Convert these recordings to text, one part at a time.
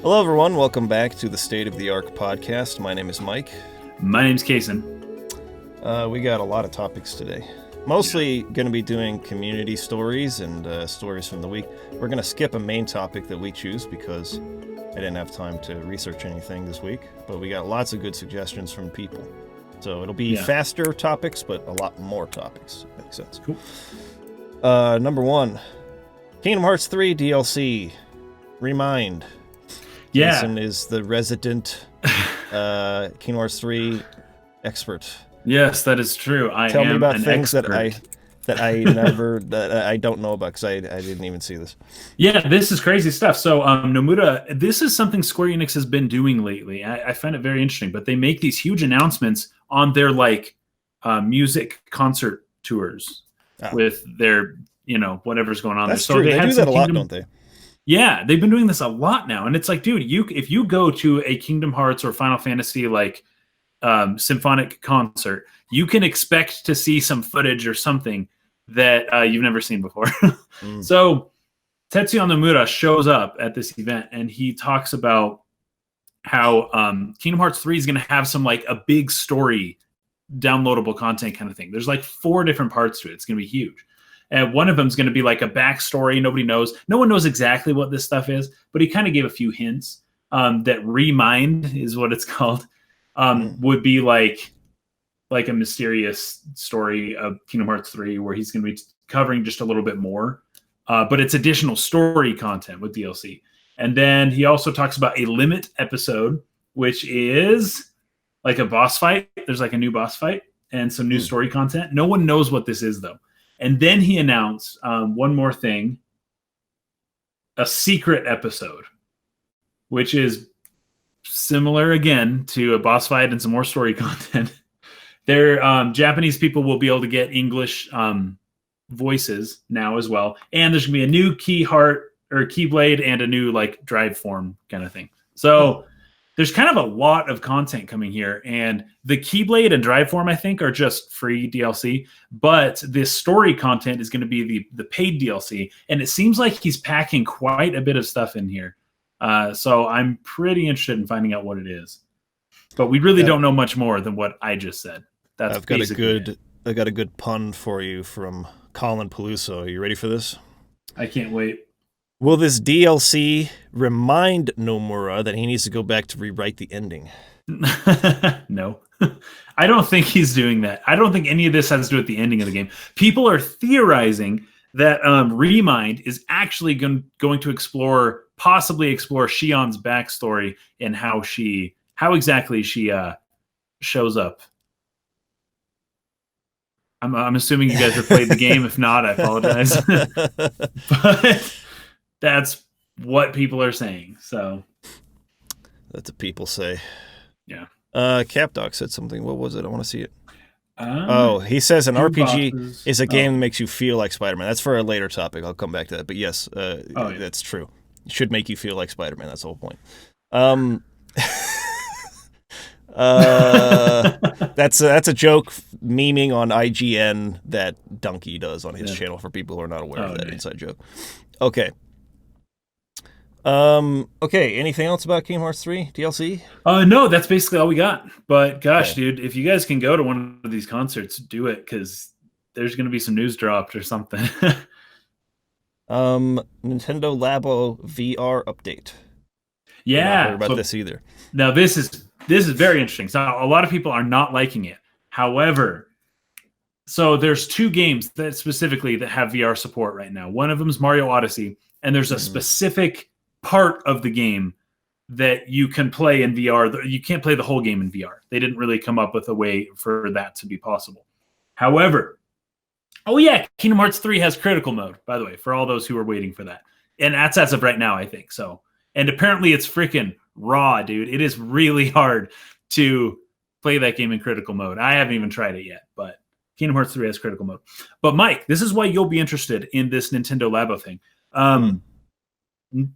Hello, everyone. Welcome back to the State of the Arc podcast. My name is Mike. My name's Kason. We got a lot of topics today. Mostly going to be doing community stories and stories from the week. We're going to skip a main topic that we choose because I didn't have time to research anything this week. But we got lots of good suggestions from people. So it'll be faster topics, but a lot more topics. If that makes sense. Cool. Number one, Kingdom Hearts 3 DLC. ReMIND. Yeah. Jason is the resident Kingdom Hearts 3 expert. Yes, that is true. Tell me about an things expert. that I don't know about because I didn't even see this. Yeah, this is crazy stuff. So Nomura, this is something Square Enix has been doing lately. I find it very interesting. But they make these huge announcements on their music concert tours with their whatever's going on. That's there. So true. They do that a lot, don't they? Yeah, they've been doing this a lot now, and it's like, dude, if you go to a Kingdom Hearts or Final Fantasy symphonic concert, you can expect to see some footage or something that you've never seen before. So Tetsuya Nomura shows up at this event, and he talks about how Kingdom Hearts 3 is going to have some a big story, downloadable content kind of thing. There's 4 different parts to it. It's going to be huge. And one of them is going to be a backstory. Nobody knows. No one knows exactly what this stuff is, but he kind of gave a few hints that ReMIND is what it's called. Would be like a mysterious story of Kingdom Hearts 3 where he's going to be covering just a little bit more. But it's additional story content with DLC. And then he also talks about a limit episode, which is like a boss fight. There's a new boss fight and some new story content. No one knows what this is, though. And then he announced one more thing, a secret episode, which is similar again to a boss fight and some more story content. Their Japanese people will be able to get English voices now as well. And there's going to be a new Keyblade and a new drive form kind of thing. So there's kind of a lot of content coming here, and the Keyblade and Drive Form, I think, are just free DLC, but this story content is going to be the paid DLC, and it seems like he's packing quite a bit of stuff in here. So I'm pretty interested in finding out what it is, but we really don't know much more than what I just said. I've got a good pun for you from Colin Peluso. Are you ready for this? I can't wait. Will this DLC remind Nomura that he needs to go back to rewrite the ending? No. I don't think he's doing that. I don't think any of this has to do with the ending of the game. People are theorizing that ReMIND is actually going to possibly explore Shion's backstory and how exactly she shows up. I'm assuming you guys have played the game. If not, I apologize. But that's what people are saying. So that's what people say. Yeah. CapDoc said something. What was it? I want to see it. He says an RPG is a game that makes you feel like Spider-Man. That's for a later topic. I'll come back to that. But yes, that's true. It should make you feel like Spider-Man. That's the whole point. That's a joke memeing on IGN that Donkey does on his channel for people who are not aware of that inside joke. Okay. Okay, anything else about Kingdom Hearts 3 DLC? No, that's basically all we got. But gosh, dude, if you guys can go to one of these concerts, do it, because there's going to be some news dropped or something. Nintendo Labo VR update. Yeah. Not heard about this either. Now, this is very interesting. So a lot of people are not liking it. However, so there's 2 games that specifically that have VR support right now. One of them is Mario Odyssey, and there's a specific part of the game that you can play in VR. You can't play the whole game in VR. They didn't really come up with a way for that to be possible. However, Kingdom Hearts 3 has critical mode, by the way, for all those who are waiting for that. And that's as of right now, I think. So, and apparently it's freaking raw, dude. It is really hard to play that game in critical mode. I haven't even tried it yet, but Kingdom Hearts 3 has critical mode. But Mike, this is why you'll be interested in this Nintendo Labo thing.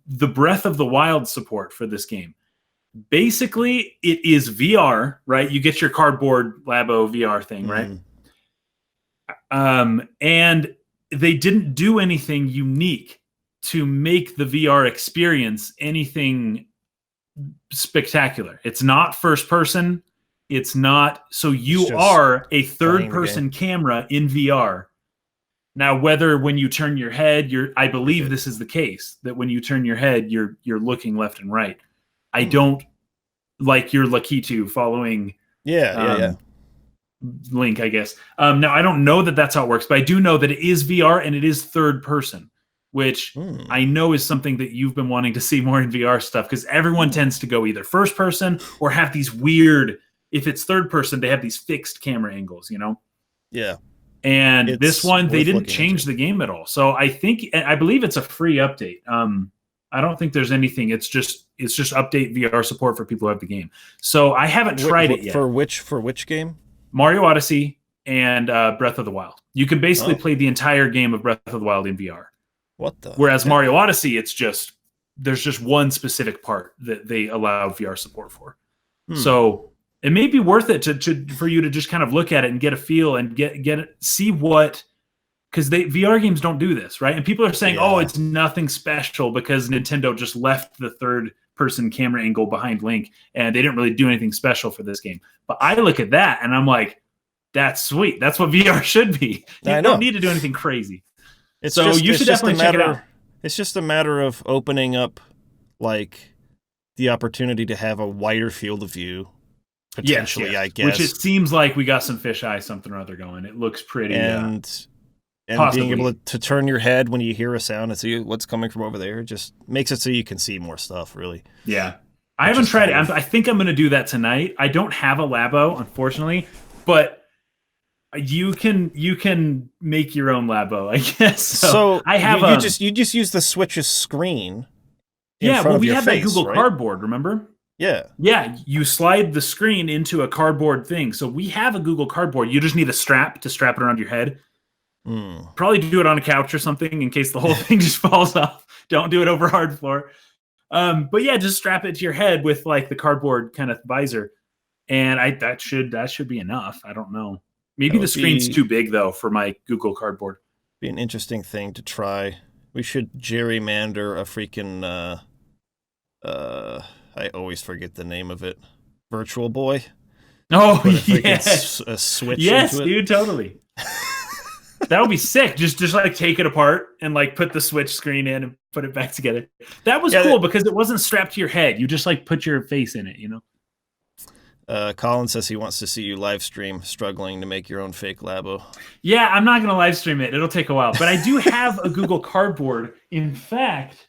The Breath of the Wild support for this game. Basically, it is VR, right? You get your cardboard Labo VR thing, right? And they didn't do anything unique to make the VR experience anything spectacular. It's not first person. It's not. So you just are a playing third the person camera in VR. Now, whether when you turn your head, I believe this is the case, that when you turn your head, you're looking left and right. I don't like your Lakitu following Link, I guess. Now, I don't know that that's how it works, but I do know that it is VR and it is third person, which I know is something that you've been wanting to see more in VR stuff, because everyone tends to go either first person or have these weird, if it's third person, they have these fixed camera angles, you know? Yeah. And It's this one, they worth didn't looking change into. the game at all. So I believe it's a free update. I don't think there's anything. It's just update VR support for people who have the game. So I haven't tried it yet. For which game? Mario Odyssey and Breath of the Wild. You can basically play the entire game of Breath of the Wild in VR. What the? Whereas Mario Odyssey, there's just one specific part that they allow VR support for. So it may be worth it for you to just kind of look at it and get a feel and see what, because VR games don't do this, right? And people are saying, oh, it's nothing special because Nintendo just left the third person camera angle behind Link and they didn't really do anything special for this game. But I look at that and I'm like, that's sweet. That's what VR should be. You don't need to do anything crazy. You should definitely check it out. It's just a matter of opening up, like, the opportunity to have a wider field of view. Potentially, I guess. Which it seems like we got some fisheye something or other going. It looks pretty. And possibly. being able to turn your head when you hear a sound and see what's coming from over there just makes it so you can see more stuff, really. Yeah. I haven't tried it. I think I'm going to do that tonight. I don't have a Labo, unfortunately, but you can make your own Labo, I guess. So I have you just use the Switch's screen. We have that Google Cardboard, remember? Yeah. Yeah, you slide the screen into a cardboard thing. So we have a Google Cardboard. You just need a strap to strap it around your head. Probably do it on a couch or something in case the whole thing just falls off. Don't do it over hard floor. But yeah, just strap it to your head with like the cardboard kind of visor. And that should be enough. I don't know. Maybe the screen's too big though for my Google Cardboard. Be an interesting thing to try. We should gerrymander a freaking I always forget the name of it. Virtual Boy. Oh, yes. A Switch. Yes, into it. dude, totally. That would be sick. Just like take it apart and like put the Switch screen in and put it back together. That was cool because it wasn't strapped to your head. You just like put your face in it, you know? Colin says he wants to see you live stream struggling to make your own fake Labo. Yeah, I'm not going to live stream it. It'll take a while. But I do have a Google Cardboard. In fact,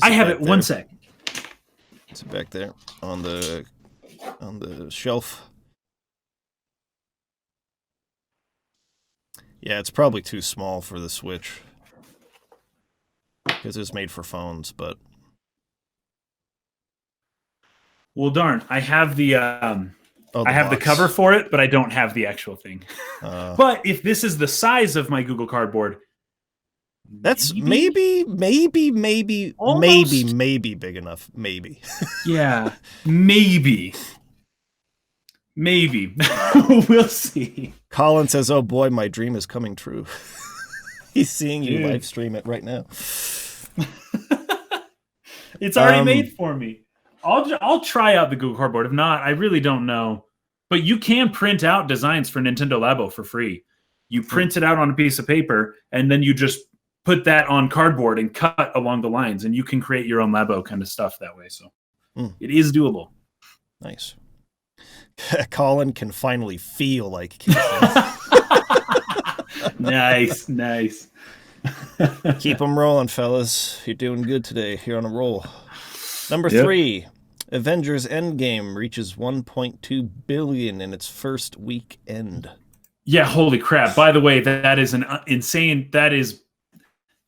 I have it. 1 sec. It's back there on the shelf. Yeah, it's probably too small for the Switch because it's made for phones. But well, darn, I have the the cover for it, but I don't have the actual thing. But if this is the size of my Google Cardboard. That's maybe big enough. Maybe. Yeah, maybe. We'll see. Colin says, "Oh boy, my dream is coming true." He's seeing you live stream it right now. It's already made for me. I'll try out the Google Cardboard. If not, I really don't know. But you can print out designs for Nintendo Labo for free. You print it out on a piece of paper, and then you just put that on cardboard and cut along the lines, and you can create your own Labo kind of stuff that way. So it is doable. Nice. Colin can finally feel like Nice. Keep them rolling, fellas. You're doing good today. You're on a roll. Number 3, Avengers Endgame reaches 1.2 billion in its first weekend. Yeah, holy crap. By the way, that is an insane...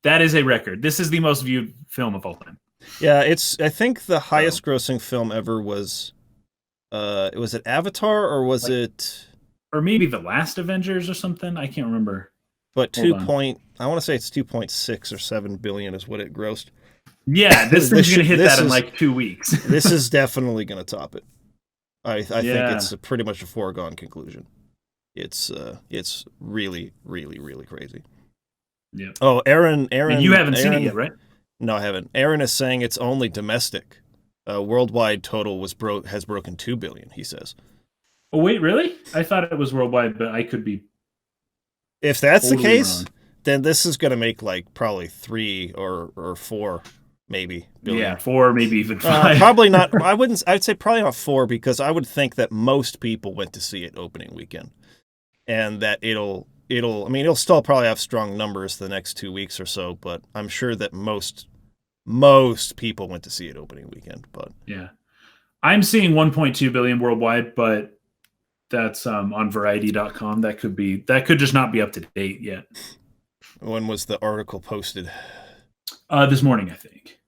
That is a record. This is the most viewed film of all time. Yeah, I think the highest grossing film ever was it Avatar or was it... Or maybe the last Avengers or something? I can't remember. But I want to say it's 2.6 or 7 billion is what it grossed. Yeah, this thing's going to hit that in like 2 weeks. This is definitely going to top it. I think it's pretty much a foregone conclusion. It's really, really, really crazy. Yeah. Oh, Aaron, and you haven't seen it yet, right? No, I haven't. Aaron is saying it's only domestic. Worldwide total has broken 2 billion, he says. Oh wait, really? I thought it was worldwide, but I could be If that's the totally case, wrong. then this is going to make like probably 3 or 4 maybe billion. Yeah, 4, maybe even 5. Probably not. I'd say probably not 4, because I would think that most people went to see it opening weekend, and that it'll. I mean, it'll still probably have strong numbers the next 2 weeks or so, but I'm sure that most people went to see it opening weekend. But Yeah, I'm seeing 1.2 billion worldwide, but that's on Variety.com. That could just not be up to date yet. when was the article posted? This morning, I think,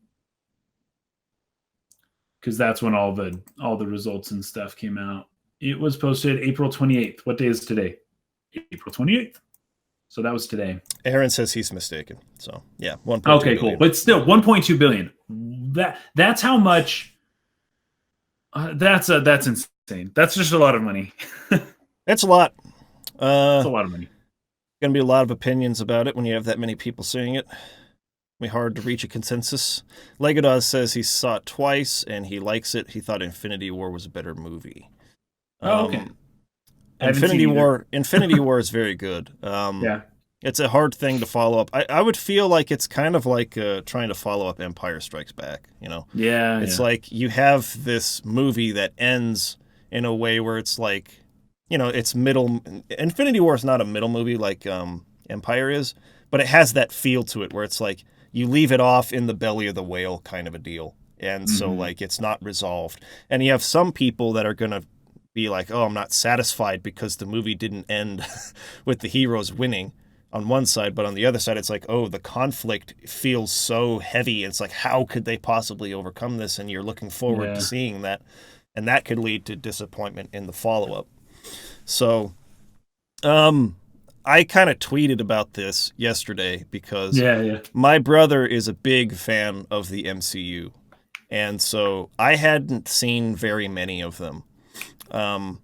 because that's when all the results and stuff came out. It was posted April 28th. What day is today? April 28th. So that was today. Aaron says he's mistaken. So yeah, 1.2 Okay, billion. cool. But still, 1.2 billion. That's how much. That's insane. That's just a lot of money. It's a lot. It's a lot of money. Going to be a lot of opinions about it when you have that many people seeing it. It'll be hard to reach a consensus. LegoDoz says he saw it twice and he likes it. He thought Infinity War was a better movie. Okay. Infinity War is very good. Yeah. It's a hard thing to follow up. I would feel like it's kind of like trying to follow up Empire Strikes Back, you know? Yeah. It's like you have this movie that ends in a way where it's like, you know, it's middle. Infinity War is not a middle movie like Empire is, but it has that feel to it where it's like you leave it off in the belly of the whale kind of a deal. And so like it's not resolved. And you have some people that are going to be like, oh, I'm not satisfied because the movie didn't end with the heroes winning on one side, but on the other side, it's like, oh, the conflict feels so heavy. It's like, how could they possibly overcome this? And you're looking forward to seeing that. And that could lead to disappointment in the follow-up. So I kind of tweeted about this yesterday because my brother is a big fan of the MCU. And so I hadn't seen very many of them. And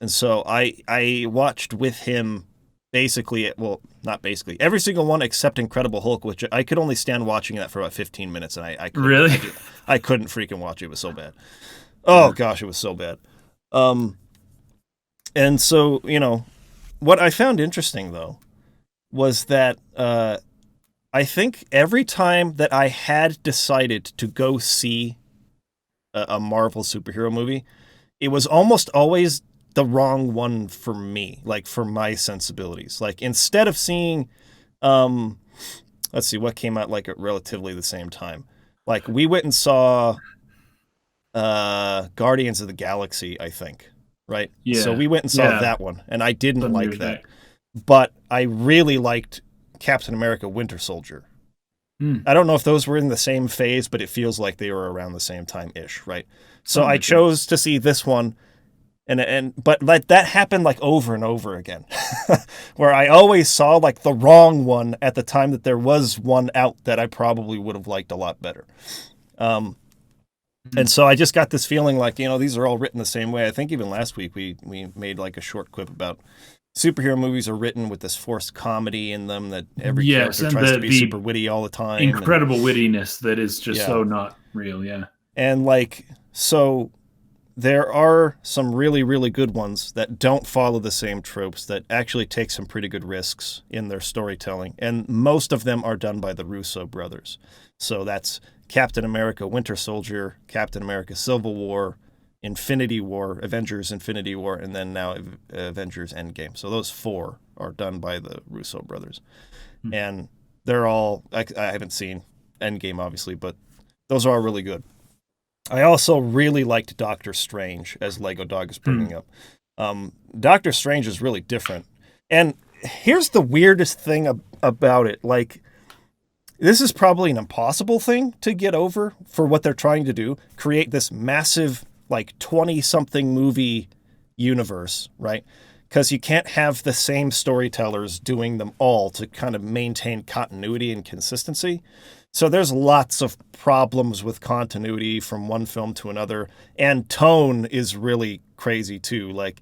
so I watched with him basically, well, not basically, every single one except Incredible Hulk, which I could only stand watching that for about 15 minutes, and I couldn't, really? I couldn't freaking watch it. It was so bad. Oh, gosh, it was so bad. And so, you know, what I found interesting, though, was that I think every time that I had decided to go see a Marvel superhero movie, it was almost always the wrong one for me, like for my sensibilities. Like instead of seeing, let's see, what came out like at relatively the same time. Like we went and saw Guardians of the Galaxy, I think, right? Yeah. So we went and saw that one, and I didn't like that. But I really liked Captain America Winter Soldier. I don't know if those were in the same phase, but it feels like they were around the same time-ish, right? So I chose to see this one, but like that happened like over and over again, where I always saw like the wrong one at the time that there was one out that I probably would have liked a lot better. And so I just got this feeling like, you know, these are all written the same way. I think even last week we made like a short quip about superhero movies are written with this forced comedy in them that every character tries to be super witty all the time. Incredible wittiness that is just so not real, And like, so there are some really, really good ones that don't follow the same tropes, that actually take some pretty good risks in their storytelling. And most of them are done by the Russo brothers. So that's Captain America Winter Soldier, Captain America Civil War, Infinity War, Avengers Infinity War, and then now Avengers Endgame. So those 4 are done by the Russo brothers. And they're all, I haven't seen Endgame obviously, but those are all really good. I also really liked Doctor Strange, as Lego Dog is bringing up. Doctor Strange is really different. And here's the weirdest thing about it. Like, this is probably an impossible thing to get over for what they're trying to do. Create this massive, like, 20-something movie universe, right? Because you can't have the same storytellers doing them all to kind of maintain continuity and consistency. So there's lots of problems with continuity from one film to another, and tone is really crazy too. Like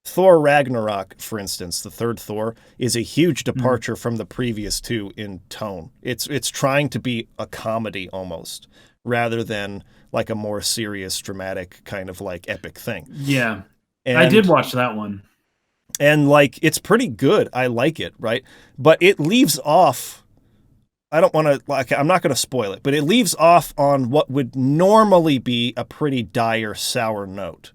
Thor Ragnarok, for instance, the third Thor, is a huge departure from the previous two in tone. It's trying to be a comedy almost, rather than like a more serious, dramatic kind of like epic thing. Yeah. And, I did watch that one. And like it's pretty good. I like it, right? But it leaves off, I don't want to, like, I'm not going to spoil it, but it leaves off on what would normally be a pretty dire, sour note.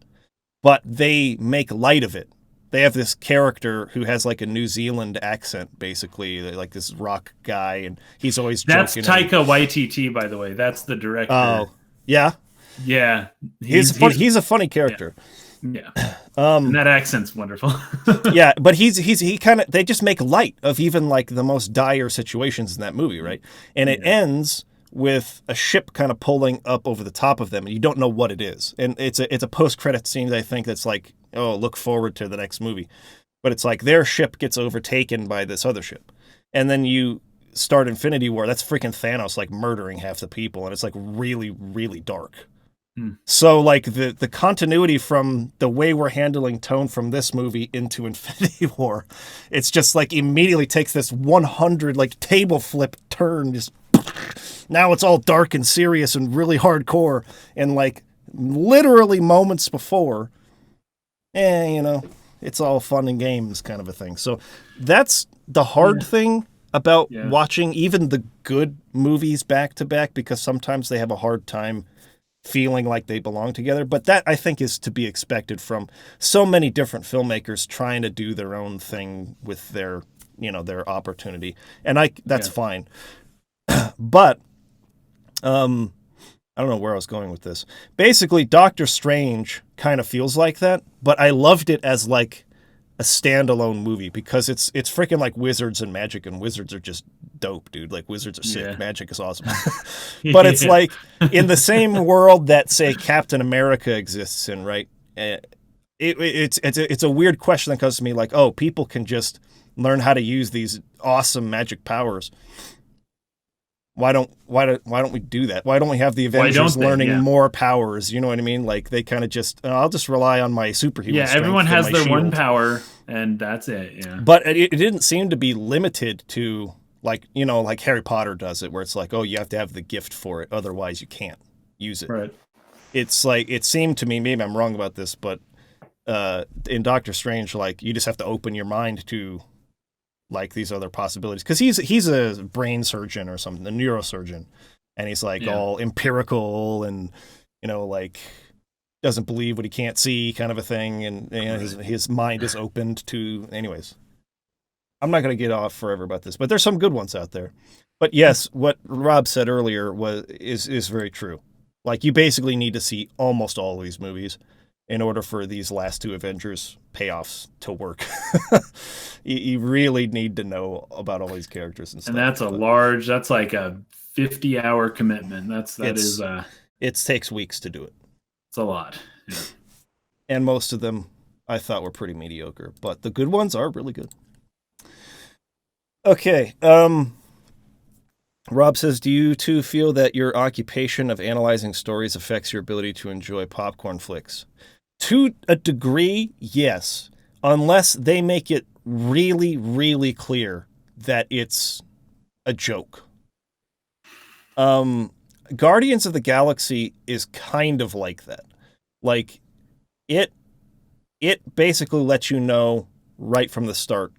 But they make light of it. They have this character who has like a New Zealand accent, basically, like this rock guy, and he's always That's joking. Taika Waititi, by the way. That's the director. Oh, yeah? Yeah. He's a funny character. Yeah. And that accent's wonderful. Yeah, but he kind of, they just make light of even like the most dire situations in that movie, right? And it ends with a ship kind of pulling up over the top of them, and you don't know what it is. And it's a post-credit scene, I think, that's like, oh, look forward to the next movie. But it's like their ship gets overtaken by this other ship. And then you start Infinity War, that's freaking Thanos like murdering half the people, and it's like really, really dark. So like the continuity from the way we're handling tone from this movie into Infinity War, it's just like immediately takes this 100 like table flip turn. Just now it's all dark and serious and really hardcore, and like literally moments before, it's all fun and games kind of a thing. So that's the hard thing about watching even the good movies back to back, because sometimes they have a hard time feeling like they belong together. But that, I think, is to be expected from so many different filmmakers trying to do their own thing with their opportunity. And that's fine. But I don't know where I was going with this. Basically, Doctor Strange kind of feels like that, but I loved it as like a standalone movie because it's freaking like wizards and magic, and wizards are just dope, dude. Like wizards are sick. Magic is awesome. But it's like in the same world that, say, Captain America exists in, right? It's a weird question that comes to me, like, oh, people can just learn how to use these awesome magic powers. Why don't we do that? Why don't we have the Avengers learning more powers? You know what I mean? Like they kind of just, I'll just rely on my superhuman. Yeah, everyone has their one power, and that's it. Yeah. But it didn't seem to be limited to like Harry Potter does it, where it's like, oh, you have to have the gift for it, otherwise you can't use it. Right. It's like, it seemed to me, maybe I'm wrong about this, but in Doctor Strange, like you just have to open your mind to like these other possibilities, because he's a brain surgeon or something, a neurosurgeon, and he's like all empirical and like doesn't believe what he can't see kind of a thing, and his mind is opened to. Anyways, I'm not going to get off forever about this, but there's some good ones out there. But yes, what Rob said earlier is very true. Like you basically need to see almost all of these movies in order for these last two Avengers payoffs to work. You really need to know about all these characters and stuff. And that's like a 50-hour commitment. It takes weeks to do it. It's a lot. Yeah. And most of them I thought were pretty mediocre, but the good ones are really good. Okay. Rob says, do you two feel that your occupation of analyzing stories affects your ability to enjoy popcorn flicks? To a degree, yes, unless they make it really, really clear that it's a joke. Guardians of the Galaxy is kind of like that. Like, it basically lets you know right from the start.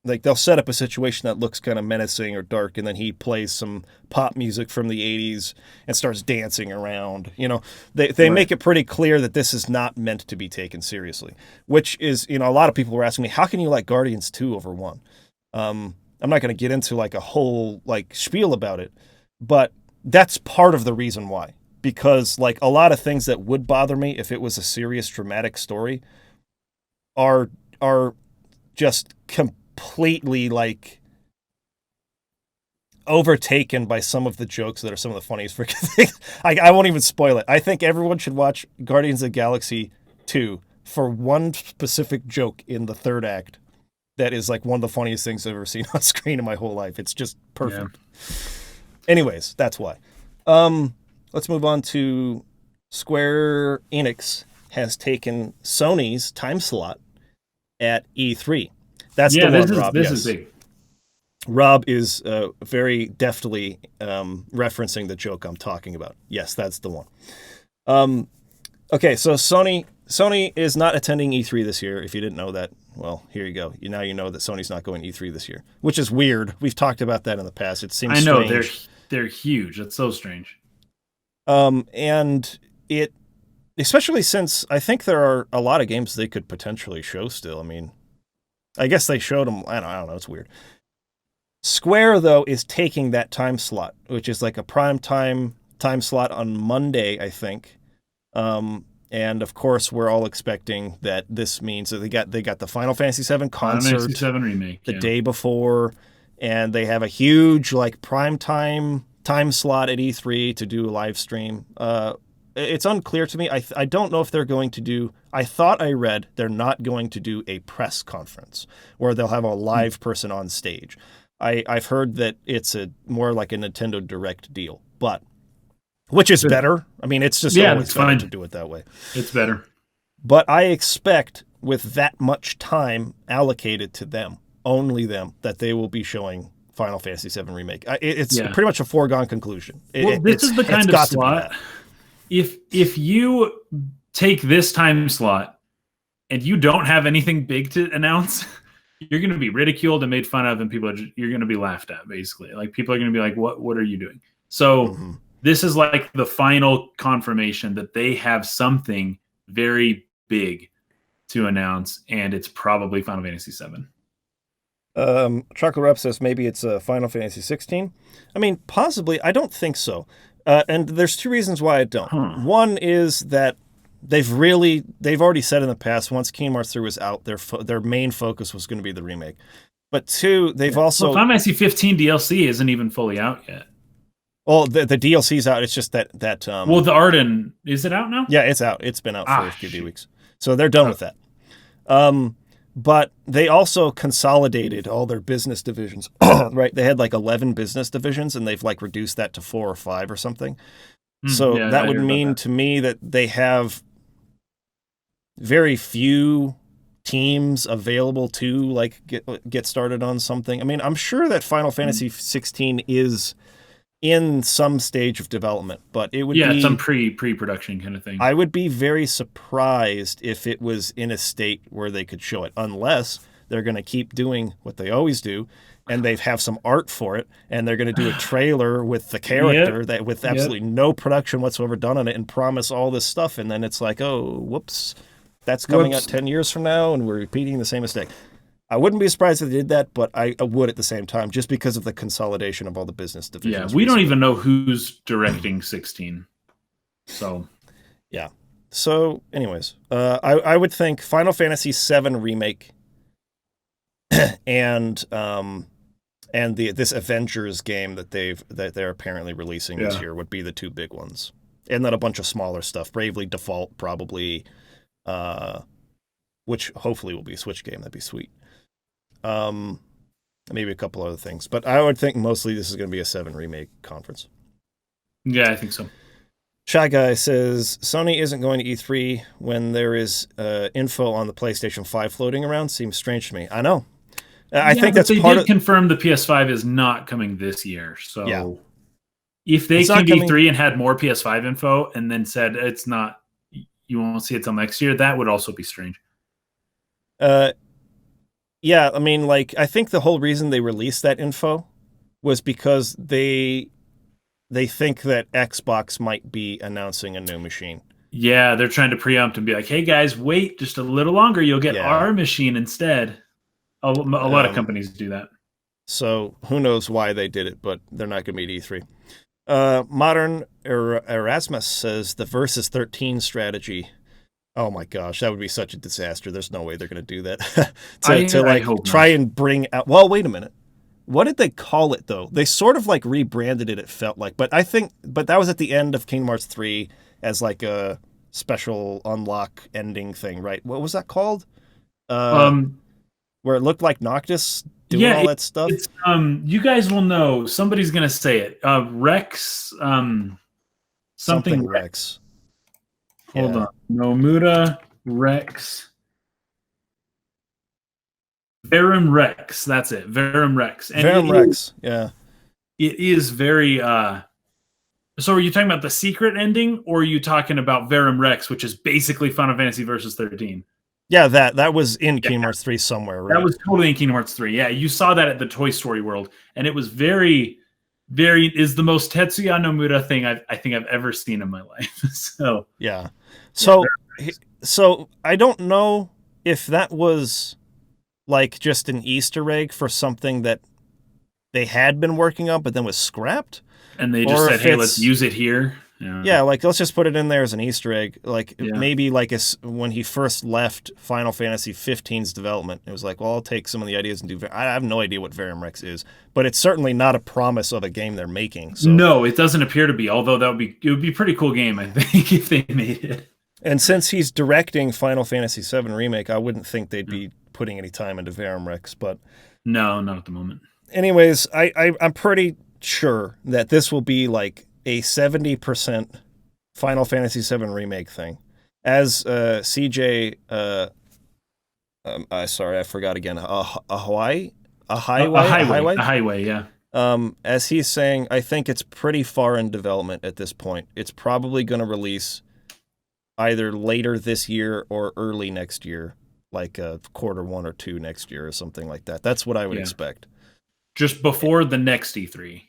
Like, they'll set up a situation that looks kind of menacing or dark, and then he plays some pop music from the 80s and starts dancing around. They make it pretty clear that this is not meant to be taken seriously, which is, a lot of people were asking me, how can you like Guardians 2 over 1? I'm not going to get into like a whole like spiel about it, but that's part of the reason why. Because like a lot of things that would bother me if it was a serious dramatic story are just completely like overtaken by some of the jokes that are some of the funniest freaking things. I won't even spoil it. I think everyone should watch Guardians of the Galaxy 2 for one specific joke in the third act that is like one of the funniest things I've ever seen on screen in my whole life. It's just perfect. Yeah. Anyways, that's why. Let's move on to Square Enix has taken Sony's time slot at E3. That's Yeah, the one, Rob. this yes. is big. Rob is very deftly referencing the joke I'm talking about. Yes, that's the one. Okay, so Sony is not attending E3 this year. If you didn't know that, well, here you go. Now you know that Sony's not going E3 this year, which is weird. We've talked about that in the past. It seems strange. I know they're huge. It's so strange. And it, especially since I think there are a lot of games they could potentially show still. I mean, I guess they showed them. I don't know. It's weird. Square, though, is taking that time slot, which is like a prime time slot on Monday, I think. And of course, we're all expecting that this means that they got the Final Fantasy VII concert, Final Fantasy VII remake the day before, and they have a huge like prime time slot at E3 to do a live stream. It's unclear to me. I don't know if they're going to do. I thought I read they're not going to do a press conference where they'll have a live person on stage. I've heard that it's more like a Nintendo Direct deal, but which is better. I mean, it's just always better to do it that way. It's better. But I expect with that much time allocated to them, only them, that they will be showing Final Fantasy VII Remake. It's pretty much a foregone conclusion. This is the kind of slot. If you take this time slot and you don't have anything big to announce, you're going to be ridiculed and made fun of, and you're going to be laughed at, basically. Like, people are going to be like, what are you doing? So this is like the final confirmation that they have something very big to announce, and it's probably Final Fantasy VII. Chocolate Rep says maybe it's Final Fantasy 16. I mean, possibly. I don't think so. And there's two reasons why I don't. One is that they've already said in the past, once Kingdom Hearts 3 was out, their main focus was going to be the remake. But two, they've also... Final Fantasy 15 DLC isn't even fully out yet. Well, the DLC's out. It's just that well, the Arden, is it out now? Yeah, it's out. It's been out for a few weeks. So they're done with that. But they also consolidated all their business divisions, right? They had like 11 business divisions, and they've like reduced that to 4 or 5 or something. So that would mean to me that they have very few teams available to like get started on something. I mean, I'm sure that Final Fantasy 16 is in some stage of development, but it would be some pre-production kind of thing. I would be very surprised if it was in a state where they could show it, unless they're going to keep doing what they always do, and they have some art for it, and they're going to do a trailer with the character that with absolutely no production whatsoever done on it, and promise all this stuff, and then it's like, oh, whoops, that's coming out 10 years from now, and we're repeating the same mistake. I wouldn't be surprised if they did that, but I would at the same time, just because of the consolidation of all the business divisions. Yeah, we don't even know who's directing 16. So, yeah. So, anyways, I would think Final Fantasy VII Remake and this Avengers game that they're apparently releasing this year would be the two big ones, and then a bunch of smaller stuff. Bravely Default probably, which hopefully will be a Switch game. That'd be sweet. Maybe a couple other things, but I would think mostly this is going to be a 7 Remake conference. Yeah, I think so. Shy Guy says Sony isn't going to E3 when there is info on the PlayStation 5 floating around. Seems strange to me. I know. I think that's part of... They did confirm the PS5 is not coming this year. So if they came to E3 and had more PS5 info and then said it's not, you won't see it till next year, that would also be strange. Yeah, I mean, like, I think the whole reason they released that info was because they think that Xbox might be announcing a new machine. Yeah, they're trying to preempt and be like, hey, guys, wait just a little longer. You'll get our machine instead. A lot of companies do that. So who knows why they did it, but they're not going to be at E3. Modern Erasmus says the Versus 13 strategy. Oh my gosh, that would be such a disaster. There's no way they're going to do that. to try and bring out... Well, wait a minute. What did they call it, though? They sort of like rebranded it felt like. But that was at the end of Kingdom Hearts 3 as like a special unlock ending thing, right? What was that called? Where it looked like Noctis doing all that stuff? It's, you guys will know. Somebody's going to say it. Rex... something Rex. Hold on. Nomura Rex. Verum Rex, that's it. Verum Rex. And Verum Rex, yeah. it is very so are you talking about the secret ending, or are you talking about Verum Rex, which is basically Final Fantasy Versus 13? Yeah, that was in Yeah, Kingdom Hearts 3 somewhere, that right? was totally in Kingdom Hearts 3. Yeah, you saw that at the Toy Story World, and it was very, very is the most Tetsuya Nomura thing I think I've ever seen in my life. So yeah. So I don't know if that was like just an Easter egg for something that they had been working on but then was scrapped. and they just Or said, if "Hey, it's let's use it here." yeah, like let's just put it in there as an Easter egg. Like Yeah. maybe like when he first left Final Fantasy 15's development, it was like, well, I'll take some of the ideas and do. I have no idea what Verum Rex is, but it's certainly not a promise of a game they're making. So. No, it doesn't appear to be. Although it would be a pretty cool game, I think, if they made it. And since he's directing Final Fantasy VII Remake, I wouldn't think they'd be putting any time into Verum Rex. But no, not at the moment. Anyways, I'm pretty sure that this will be like a 70% Final Fantasy VII Remake thing. As CJ, sorry, I forgot again. A highway, yeah. As he's saying, I think it's pretty far in development at this point. It's probably going to release either later this year or early next year, like quarter 1 or 2 next year or something like that. That's what I would expect. Just before the next E3.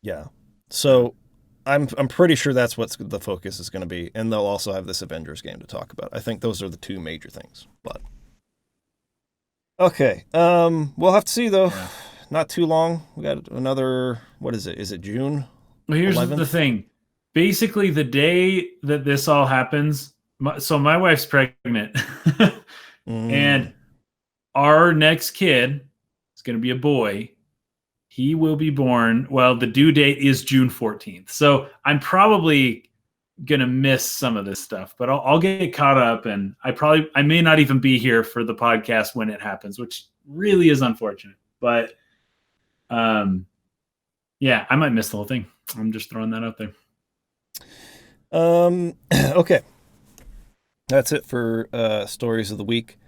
Yeah. So I'm pretty sure that's what the focus is going to be, and they'll also have this Avengers game to talk about. I think those are the two major things. But okay, we'll have to see though. Yeah. Not too long. We got another. What is it? Is it June? Well, here's 11th? The thing. Basically, the day that this all happens, so my wife's pregnant, and our next kid is going to be a boy. He will be born. Well, the due date is June 14th. So I'm probably going to miss some of this stuff, but I'll get caught up, and I may not even be here for the podcast when it happens, which really is unfortunate. But yeah, I might miss the whole thing. I'm just throwing that out there. Okay. That's it for stories of the week.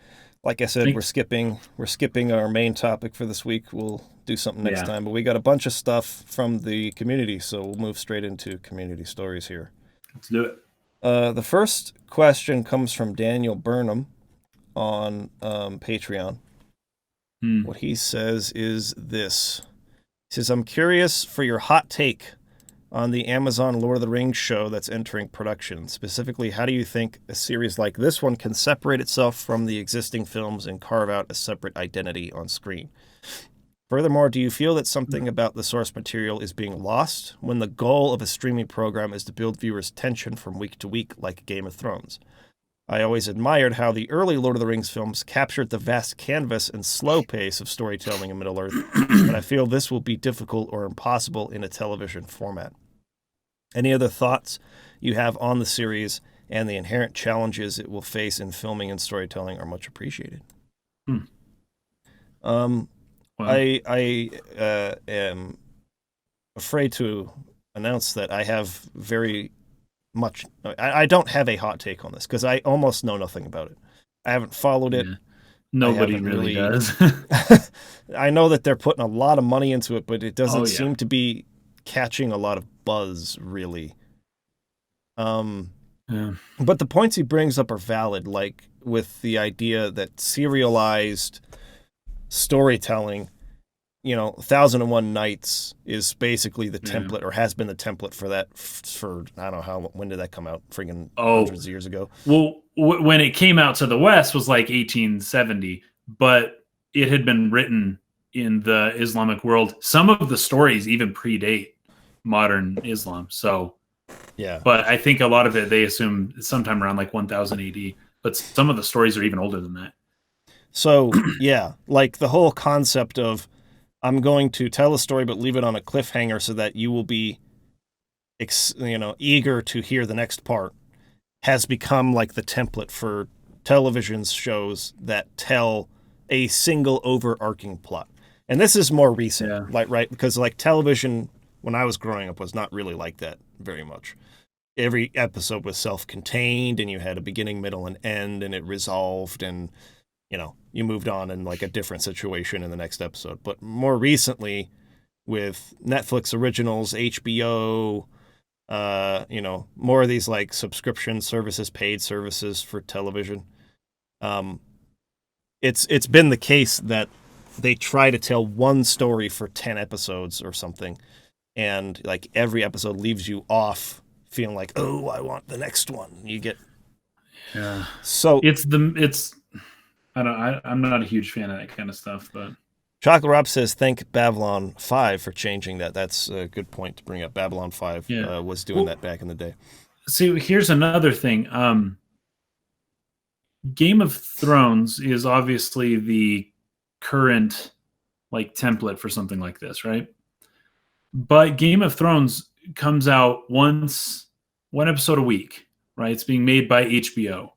Like I said, we're skipping our main topic for this week. We'll do something next time, but we got a bunch of stuff from the community, so we'll move straight into community stories here. Let's do it. The first question comes from Daniel Burnham on Patreon. What he says is this. He says, I'm curious for your hot take on the Amazon Lord of the Rings show that's entering production. Specifically, how do you think a series like this one can separate itself from the existing films and carve out a separate identity on screen? Furthermore, do you feel that something about the source material is being lost when the goal of a streaming program is to build viewers' tension from week to week like Game of Thrones? I always admired how the early Lord of the Rings films captured the vast canvas and slow pace of storytelling in Middle-earth, but I feel this will be difficult or impossible in a television format. Any other thoughts you have on the series and the inherent challenges it will face in filming and storytelling are much appreciated. Wow. I am afraid to announce that I have I don't have a hot take on this because I almost know nothing about it. I haven't followed it. Nobody really does. I know that they're putting a lot of money into it, but it doesn't seem to be catching a lot of buzz, really. But the points he brings up are valid, like with the idea that serialized storytelling, 1001 Nights is basically the template, or has been the template for that for, I don't know when did that come out? Friggin' hundreds of years ago. Well, when it came out to the West was like 1870, but it had been written in the Islamic world. Some of the stories even predate modern Islam. So, yeah. But I think a lot of it, they assume sometime around like 1000 AD, but some of the stories are even older than that. So, yeah, like the whole concept of I'm going to tell a story but leave it on a cliffhanger so that you will be eager to hear the next part has become like the template for television shows that tell a single overarching plot. And this is more recent, right? Because like television when I was growing up was not really like that very much. Every episode was self-contained and you had a beginning, middle, and end, and it resolved, and you moved on in like a different situation in the next episode. But more recently, with Netflix originals, HBO, more of these like subscription services, paid services for television, it's been the case that they try to tell one story for 10 episodes or something, and like every episode leaves you off feeling like, oh, I want the next one. You get so I'm not a huge fan of that kind of stuff, but Chocolate Rob says, thank Babylon 5 for changing that. That's a good point to bring up. Babylon 5 was doing that back in the day. See, here's another thing. Game of Thrones is obviously the current like template for something like this, right? But Game of Thrones comes out one episode a week, right? It's being made by HBO.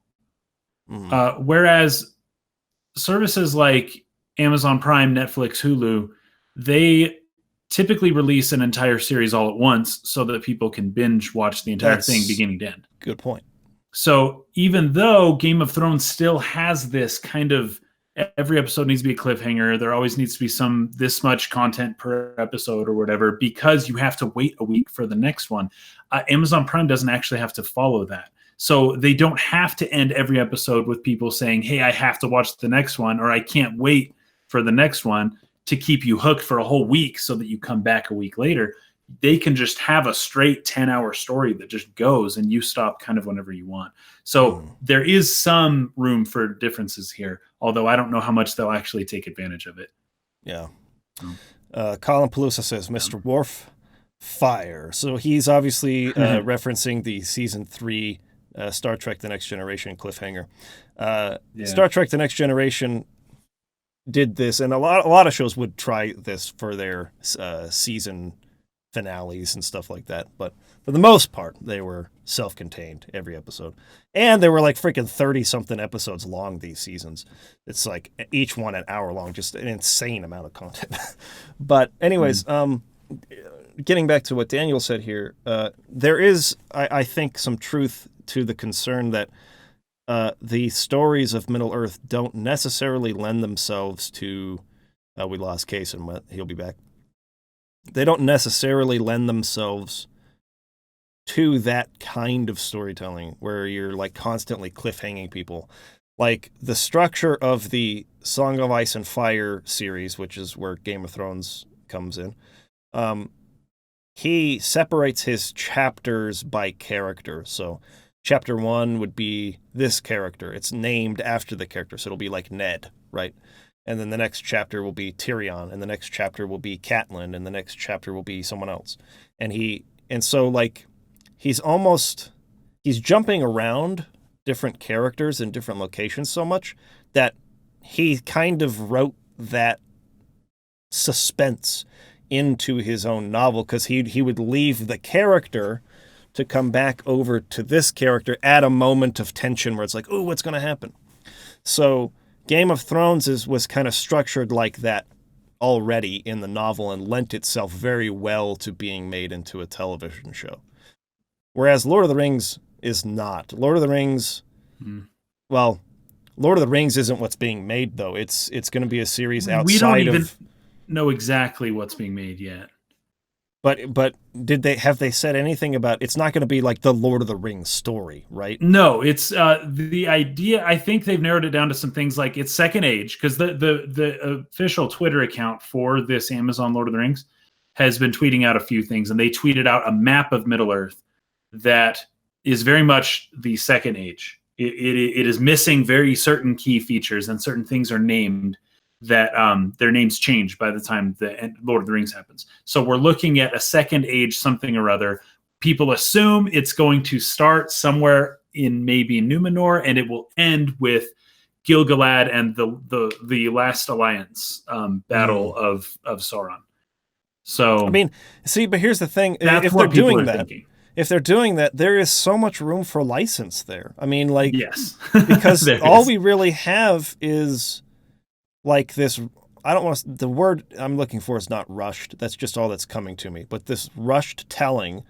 Mm-hmm. Whereas services like Amazon Prime, Netflix, Hulu, they typically release an entire series all at once so that people can binge watch the entire thing beginning to end. Good point. So even though Game of Thrones still has this kind of every episode needs to be a cliffhanger, there always needs to be this much content per episode or whatever, because you have to wait a week for the next one. Amazon Prime doesn't actually have to follow that. So they don't have to end every episode with people saying, hey, I have to watch the next one, or I can't wait for the next one, to keep you hooked for a whole week so that you come back a week later. They can just have a straight 10-hour story that just goes and you stop kind of whenever you want. So there is some room for differences here, although I don't know how much they'll actually take advantage of it. Yeah. Colin Pelusa says, Mr. Worf, fire. So he's obviously referencing the season 3 Star Trek The Next Generation cliffhanger. Star Trek The Next Generation did this, and a lot of shows would try this for their season finales and stuff like that, but for the most part they were self-contained every episode, and they were like freaking 30-something episodes long, these seasons. It's like each one an hour long, just an insane amount of content. But anyways, getting back to what Daniel said here, there is I think some truth to the concern that the stories of Middle-earth don't necessarily lend themselves to we lost Case, and he'll be back. They don't necessarily lend themselves to that kind of storytelling where you're like constantly cliffhanging people. Like the structure of the Song of Ice and Fire series, which is where Game of Thrones comes in, he separates his chapters by character. So chapter 1 would be this character. It's named after the character, so it'll be like Ned, right? And then the next chapter will be Tyrion, and the next chapter will be Catelyn, and the next chapter will be someone else. And so like he's jumping around different characters in different locations so much that he kind of wrote that suspense into his own novel, because he would leave the character to come back over to this character at a moment of tension where it's like, oh, what's going to happen? So Game of Thrones was kind of structured like that already in the novel and lent itself very well to being made into a television show. Whereas Lord of the Rings is not. Lord of the Rings, Lord of the Rings isn't what's being made, though. It's going to be a series outside of... We don't even know exactly what's being made yet. But have they said anything about it's not going to be like the Lord of the Rings story, right? No, it's the idea. I think they've narrowed it down to some things like it's Second Age, because the official Twitter account for this Amazon Lord of the Rings has been tweeting out a few things, and they tweeted out a map of Middle-earth that is very much the Second Age. It is missing very certain key features, and certain things are named that their names change by the time the Lord of the Rings happens. So we're looking at a Second Age something or other. People assume it's going to start somewhere in maybe Numenor, and it will end with Gil-galad and the last alliance battle of Sauron. So I mean, see, but here's the thing: if they're doing that, there is so much room for license there. I mean, like, yes, because all we really have is like this. I don't want to, the word I'm looking for is not rushed. That's just all that's coming to me. But this rushed telling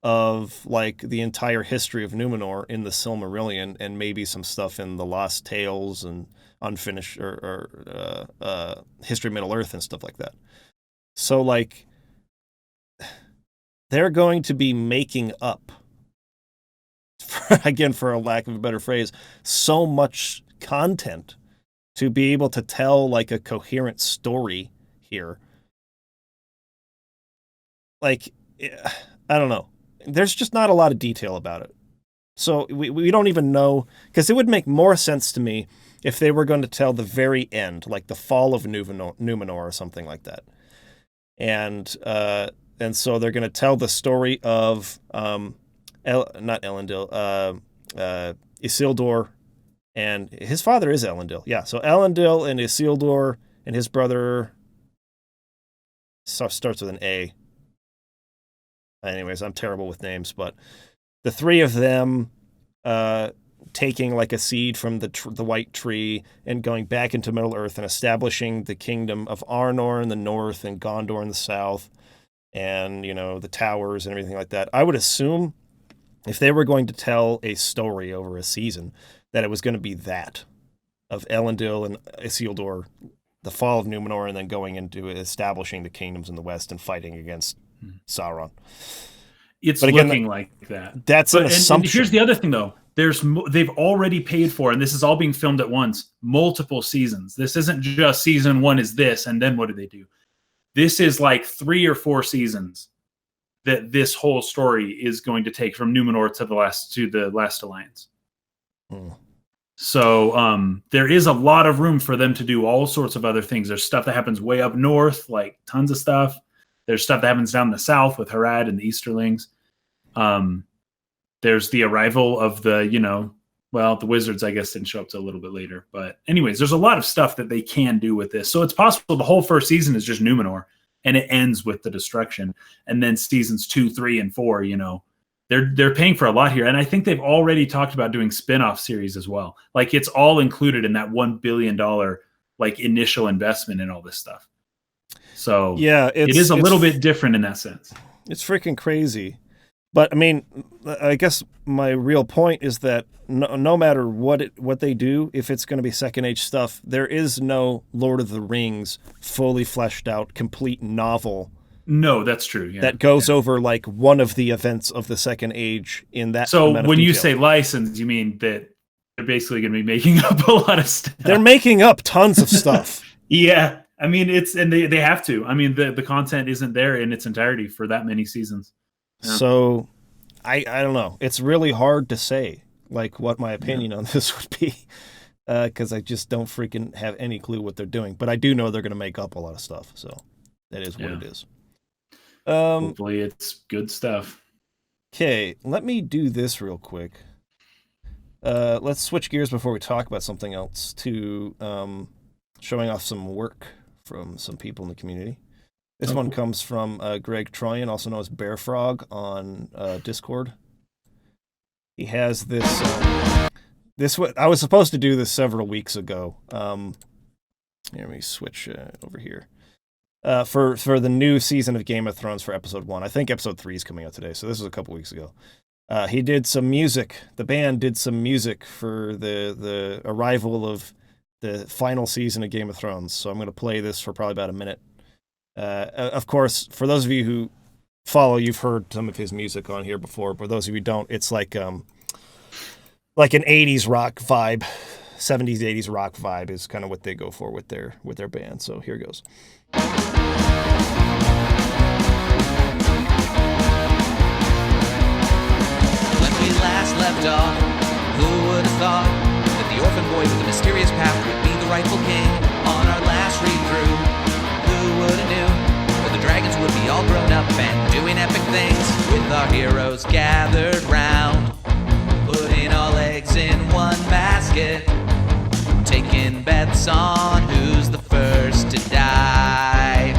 of like the entire history of Numenor in the Silmarillion, and maybe some stuff in the Lost Tales and Unfinished or History of Middle Earth and stuff like that. So like they're going to be making up, again, for a lack of a better phrase, so much content to be able to tell like a coherent story here. Like, I don't know. There's just not a lot of detail about it. So we don't even know, because it would make more sense to me if they were going to tell the very end, like the fall of Numenor or something like that. And so they're going to tell the story of not Elendil, Isildur, and his father is Elendil. Yeah, so Elendil and Isildur and his brother starts with an A. Anyways, I'm terrible with names, but the three of them taking like a seed from the white tree and going back into Middle Earth and establishing the kingdom of Arnor in the north and Gondor in the south, and, you know, the towers and everything like that. I would assume if they were going to tell a story over a season, that it was going to be that of Elendil and Isildur, the fall of Numenor, and then going into establishing the kingdoms in the west and fighting against Sauron. It's looking like that. That's an assumption. And here's the other thing, though. They've already paid for, and this is all being filmed at once, multiple seasons. This isn't just season 1 is this, and then what do they do? This is like 3 or 4 seasons that this whole story is going to take, from Numenor to the Last Alliance. So there is a lot of room for them to do all sorts of other things. There's stuff that happens way up north, like tons of stuff. There's stuff that happens down in the south with Harad and the Easterlings. There's the arrival of the wizards, I guess, didn't show up till a little bit later. But anyways, there's a lot of stuff that they can do with this. So it's possible the whole first season is just Numenor, and it ends with the destruction. And then seasons 2, 3, and 4, they're paying for a lot here. And I think they've already talked about doing spin-off series as well. Like, it's all included in that $1 billion like initial investment in all this stuff. So yeah, it is a little bit different in that sense. It's freaking crazy. But I mean, I guess my real point is that no matter what they do, if it's going to be Second Age stuff, there is no Lord of the Rings fully fleshed out, complete novel. No, that's true. Yeah. That goes over like one of the events of the Second Age in that. So when you say license, you mean that they're basically going to be making up a lot of stuff. They're making up tons of stuff. Yeah. I mean, they have to. I mean, the content isn't there in its entirety for that many seasons. Yeah. So I don't know. It's really hard to say like what my opinion on this would be, because I just don't freaking have any clue what they're doing. But I do know they're going to make up a lot of stuff. So that is what it is. Hopefully it's good stuff. Okay, let me do this real quick. Let's switch gears before we talk about something else to showing off some work from some people in the community. This one comes from Greg Troyan, also known as Bear Frog, on Discord. He has this. I was supposed to do this several weeks ago. Let me switch over here. For the new season of Game of Thrones for episode 1. I think episode 3 is coming out today, so this was a couple weeks ago. He did some music. The band did some music for the arrival of the final season of Game of Thrones. So I'm going to play this for probably about a minute. Of course, for those of you who follow, you've heard some of his music on here before. But those of you who don't, it's like an 80s rock vibe, 70s, 80s rock vibe is kind of what they go for with their band. So here goes. When we last left off, who would have thought that the orphan boy with the mysterious past would be the rightful king? On our last read-through, who would have knew that the dragons would be all grown up and doing epic things with our heroes gathered round, putting all eggs in one basket, taking bets on who's the first to die.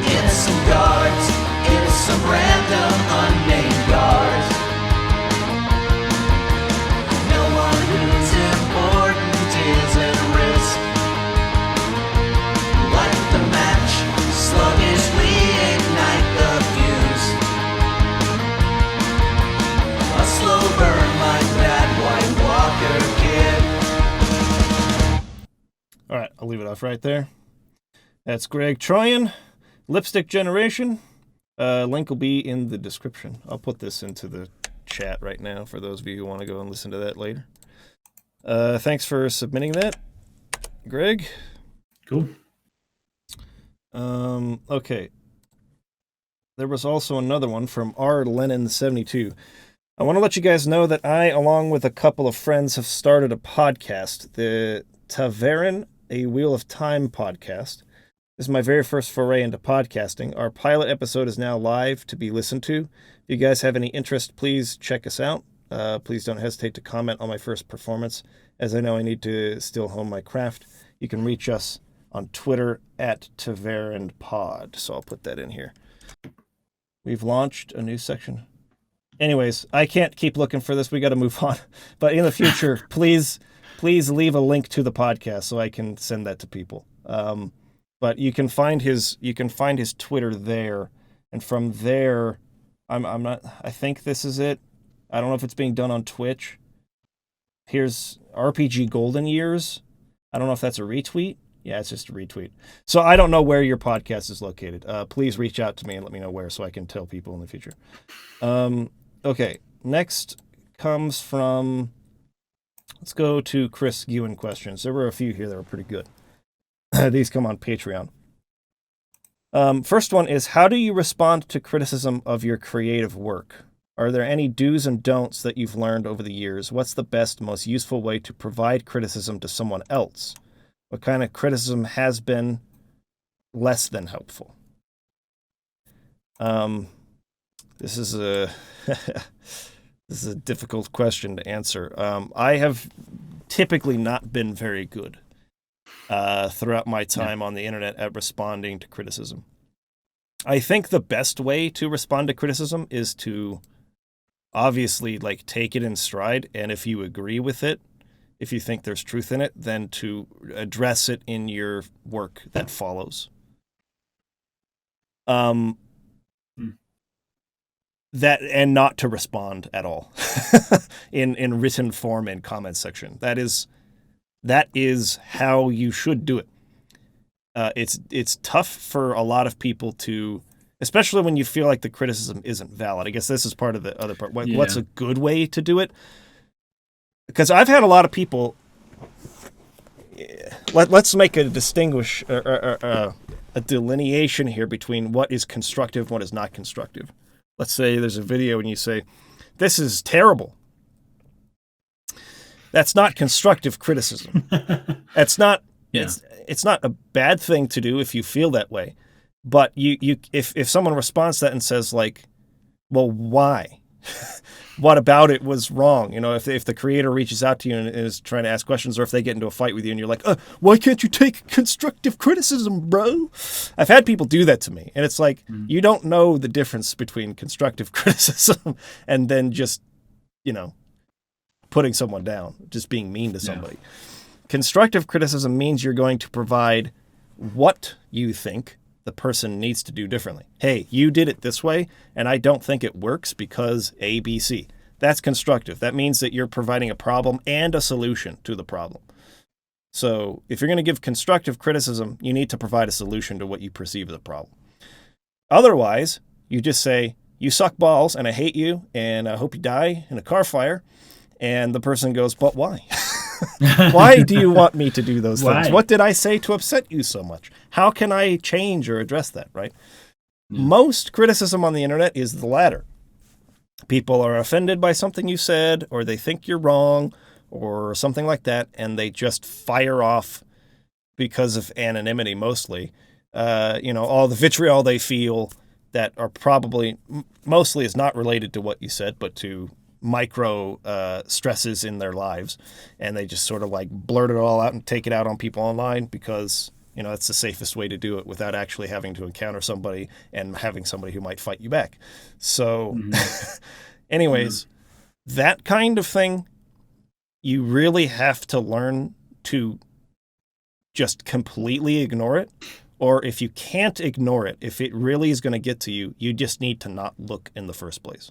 Innocent guards, some random unnamed guards. No one who's important is at risk. Light the match, sluggishly ignite the fuse. I'll leave it off right there. That's Greg Troyan, Lipstick Generation. Link will be in the description. I'll put this into the chat right now for those of you who want to go and listen to that later. Thanks for submitting that, Greg. Cool. Okay. There was also another one from R. Lennon72. I want to let you guys know that I, along with a couple of friends, have started a podcast, the Tavern, a Wheel of Time podcast. This is my very first foray into podcasting. Our pilot episode is now live to be listened to. If you guys have any interest, please check us out. Please don't hesitate to comment on my first performance, as I know I need to still hone my craft. You can reach us on Twitter at TavernPod. So I'll put that in here. We've launched a new section. Anyways, I can't keep looking for this. We got to move on. But in the future, please leave a link to the podcast so I can send that to people. But you can find his Twitter there, and from there, I think this is it. I don't know if it's being done on Twitch. Here's RPG Golden Years. I don't know if that's a retweet. Yeah, it's just a retweet. So I don't know where your podcast is located. Please reach out to me and let me know where so I can tell people in the future. Okay, next comes from, let's go to Chris Guin questions. There were a few here that were pretty good. These come on Patreon. First one is, how do you respond to criticism of your creative work? Are there any do's and don'ts that you've learned over the years? What's the best, most useful way to provide criticism to someone else? What kind of criticism has been less than helpful? This is a this is a difficult question to answer. I have typically not been very good throughout my time on the internet at responding to criticism. I think the best way to respond to criticism is to obviously take it in stride, and if you agree with it, if you think there's truth in it, then to address it in your work that follows. That, and not to respond at all in written form and comment section. That is how you should do it. It's tough for a lot of people to, especially when you feel like the criticism isn't valid. I guess this is part of the other part. What's a good way to do it? Because I've had a lot of people. Let's make a delineation here between what is constructive and what is not constructive. Let's say there's a video and you say, "This is terrible." That's not constructive criticism. That's not. Yeah. It's not a bad thing to do if you feel that way, but if someone responds to that and says "Well, why? What about it was wrong?" If the creator reaches out to you and is trying to ask questions, or if they get into a fight with you and you're like, "Why can't you take constructive criticism, bro?" I've had people do that to me, and it's you don't know the difference between constructive criticism and then just, putting someone down, just being mean to somebody. Yeah. Constructive criticism means you're going to provide what you think the person needs to do differently. Hey, you did it this way, and I don't think it works because A, B, C. That's constructive. That means that you're providing a problem and a solution to the problem. So if you're going to give constructive criticism, you need to provide a solution to what you perceive as a problem. Otherwise, you just say, "You suck balls, and I hate you, and I hope you die in a car fire." And the person goes, "But why?" Why do you want me to do those things? What did I say to upset you so much? How can I change or address that, right? Yeah. Most criticism on the internet is the latter. People are offended by something you said, or they think you're wrong, or something like that, and they just fire off because of anonymity mostly. All the vitriol they feel that are probably, mostly is not related to what you said, but to micro stresses in their lives, and they just sort of blurt it all out and take it out on people online because that's the safest way to do it without actually having to encounter somebody and having somebody who might fight you back. So anyways, that kind of thing, you really have to learn to just completely ignore it, or if you can't ignore it, if it really is going to get to you, you just need to not look in the first place,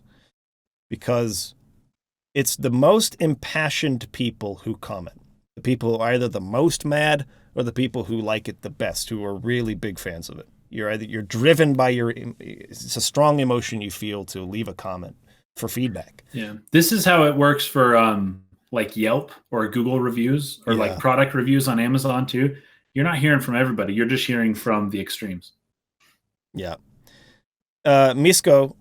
because it's the most impassioned people who comment. The people who are either the most mad or the people who like it the best, who are really big fans of it. You're driven by it's a strong emotion you feel to leave a comment for feedback. Yeah. This is how it works for like Yelp or Google reviews or like product reviews on Amazon too. You're not hearing from everybody. You're just hearing from the extremes. Yeah. Misko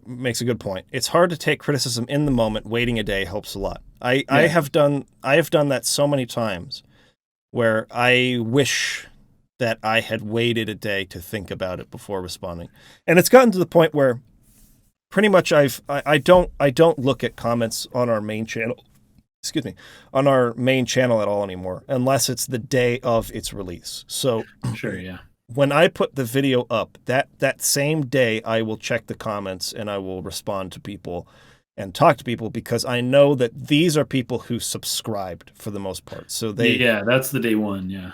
makes a good point. It's hard to take criticism in the moment. Waiting a day helps a lot. I have done that so many times where I wish that I had waited a day to think about it before responding. And it's gotten to the point where pretty much I don't look at comments on our main channel. Excuse me, on our main channel at all anymore, unless it's the day of its release. So sure, yeah. When I put the video up, that same day I will check the comments and I will respond to people and talk to people, because I know that these are people who subscribed for the most part. So that's the day one, yeah.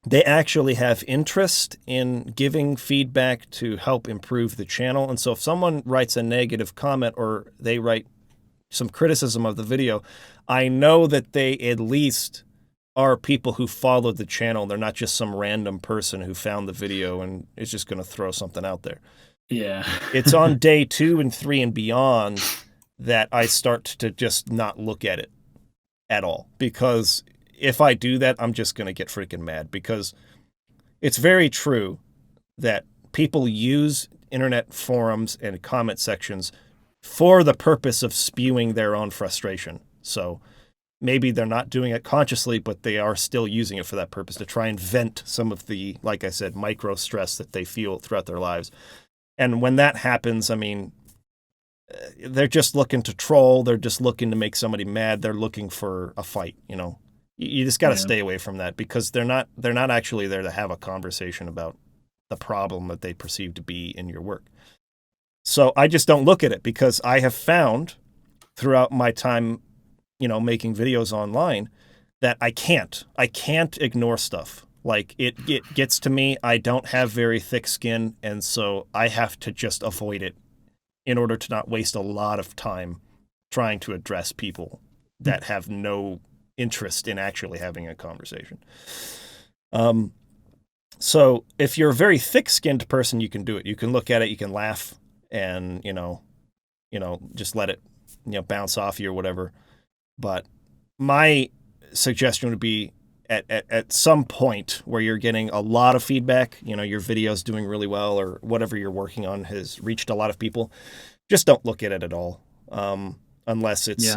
They actually have interest in giving feedback to help improve the channel. And so if someone writes a negative comment or they write some criticism of the video, I know that they at least are people who followed the channel. They're not just some random person who found the video and is just going to throw something out there. Yeah. It's on day 2 and 3 and beyond that I start to just not look at it at all, because if I do that, I'm just going to get freaking mad, because it's very true that people use internet forums and comment sections for the purpose of spewing their own frustration. So maybe they're not doing it consciously, but they are still using it for that purpose, to try and vent some of the, like I said, micro stress that they feel throughout their lives. And when that happens, I mean, they're just looking to troll. They're just looking to make somebody mad. They're looking for a fight, you know. You just got to stay away from that, because they're not actually there to have a conversation about the problem that they perceive to be in your work. So I just don't look at it, because I have found throughout my time, you know, making videos online, that I can't ignore stuff. Like it gets to me. I don't have very thick skin, and so I have to just avoid it in order to not waste a lot of time trying to address people that have no interest in actually having a conversation. So if you're a very thick-skinned person, you can do it. You can look at it, you can laugh, and you know, just let it, bounce off you or whatever. But my suggestion would be at some point where you're getting a lot of feedback, your video's doing really well, or whatever you're working on has reached a lot of people, just don't look at it at all, unless it's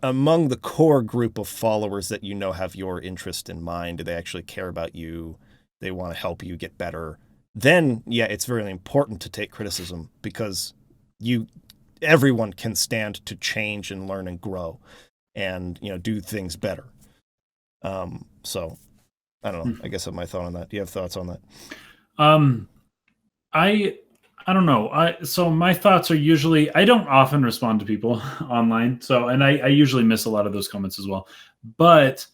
among the core group of followers that have your interest in mind. Do they actually care about you? They want to help you get better. Then, it's very important to take criticism, because everyone can stand to change and learn and grow and, do things better. So I don't know. I guess that's my thought on that. Do you have thoughts on that? I don't know. So my thoughts are usually, I don't often respond to people online. So, and I usually miss a lot of those comments as well. But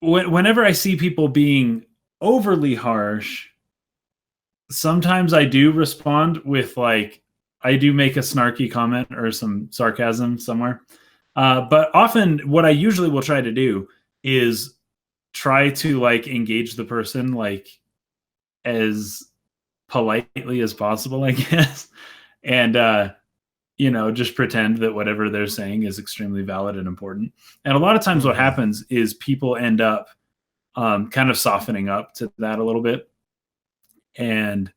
whenever I see people being overly harsh, sometimes I do respond with I do make a snarky comment or some sarcasm somewhere. But often what I usually will try to do is try to engage the person as politely as possible, I guess. And, just pretend that whatever they're saying is extremely valid and important. And a lot of times what happens is people end up kind of softening up to that a little bit. And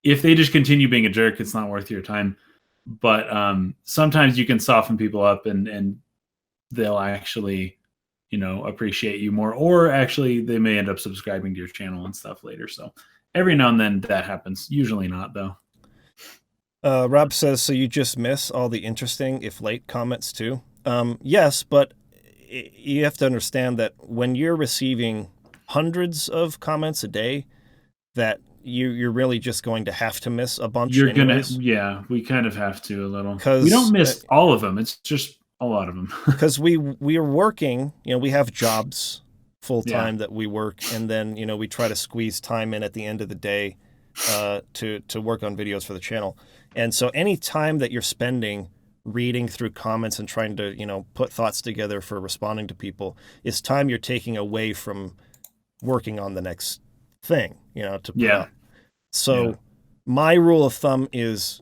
if they just continue being a jerk, it's not worth your time. But sometimes you can soften people up and they'll actually, appreciate you more, or actually they may end up subscribing to your channel and stuff later. So every now and then that happens. Usually not, though. Rob says, so you just miss all the interesting, if late, comments too? Yes, but you have to understand that when you're receiving hundreds of comments a day, that you're really just going to have to miss a bunch. We kind of have to a little. We don't miss all of them. It's just a lot of them. Because we are working, we have jobs full time that we work, and then we try to squeeze time in at the end of the day to work on videos for the channel. And so any time that you're spending reading through comments and trying to, put thoughts together for responding to people is time you're taking away from working on the next thing, to put up. So my rule of thumb is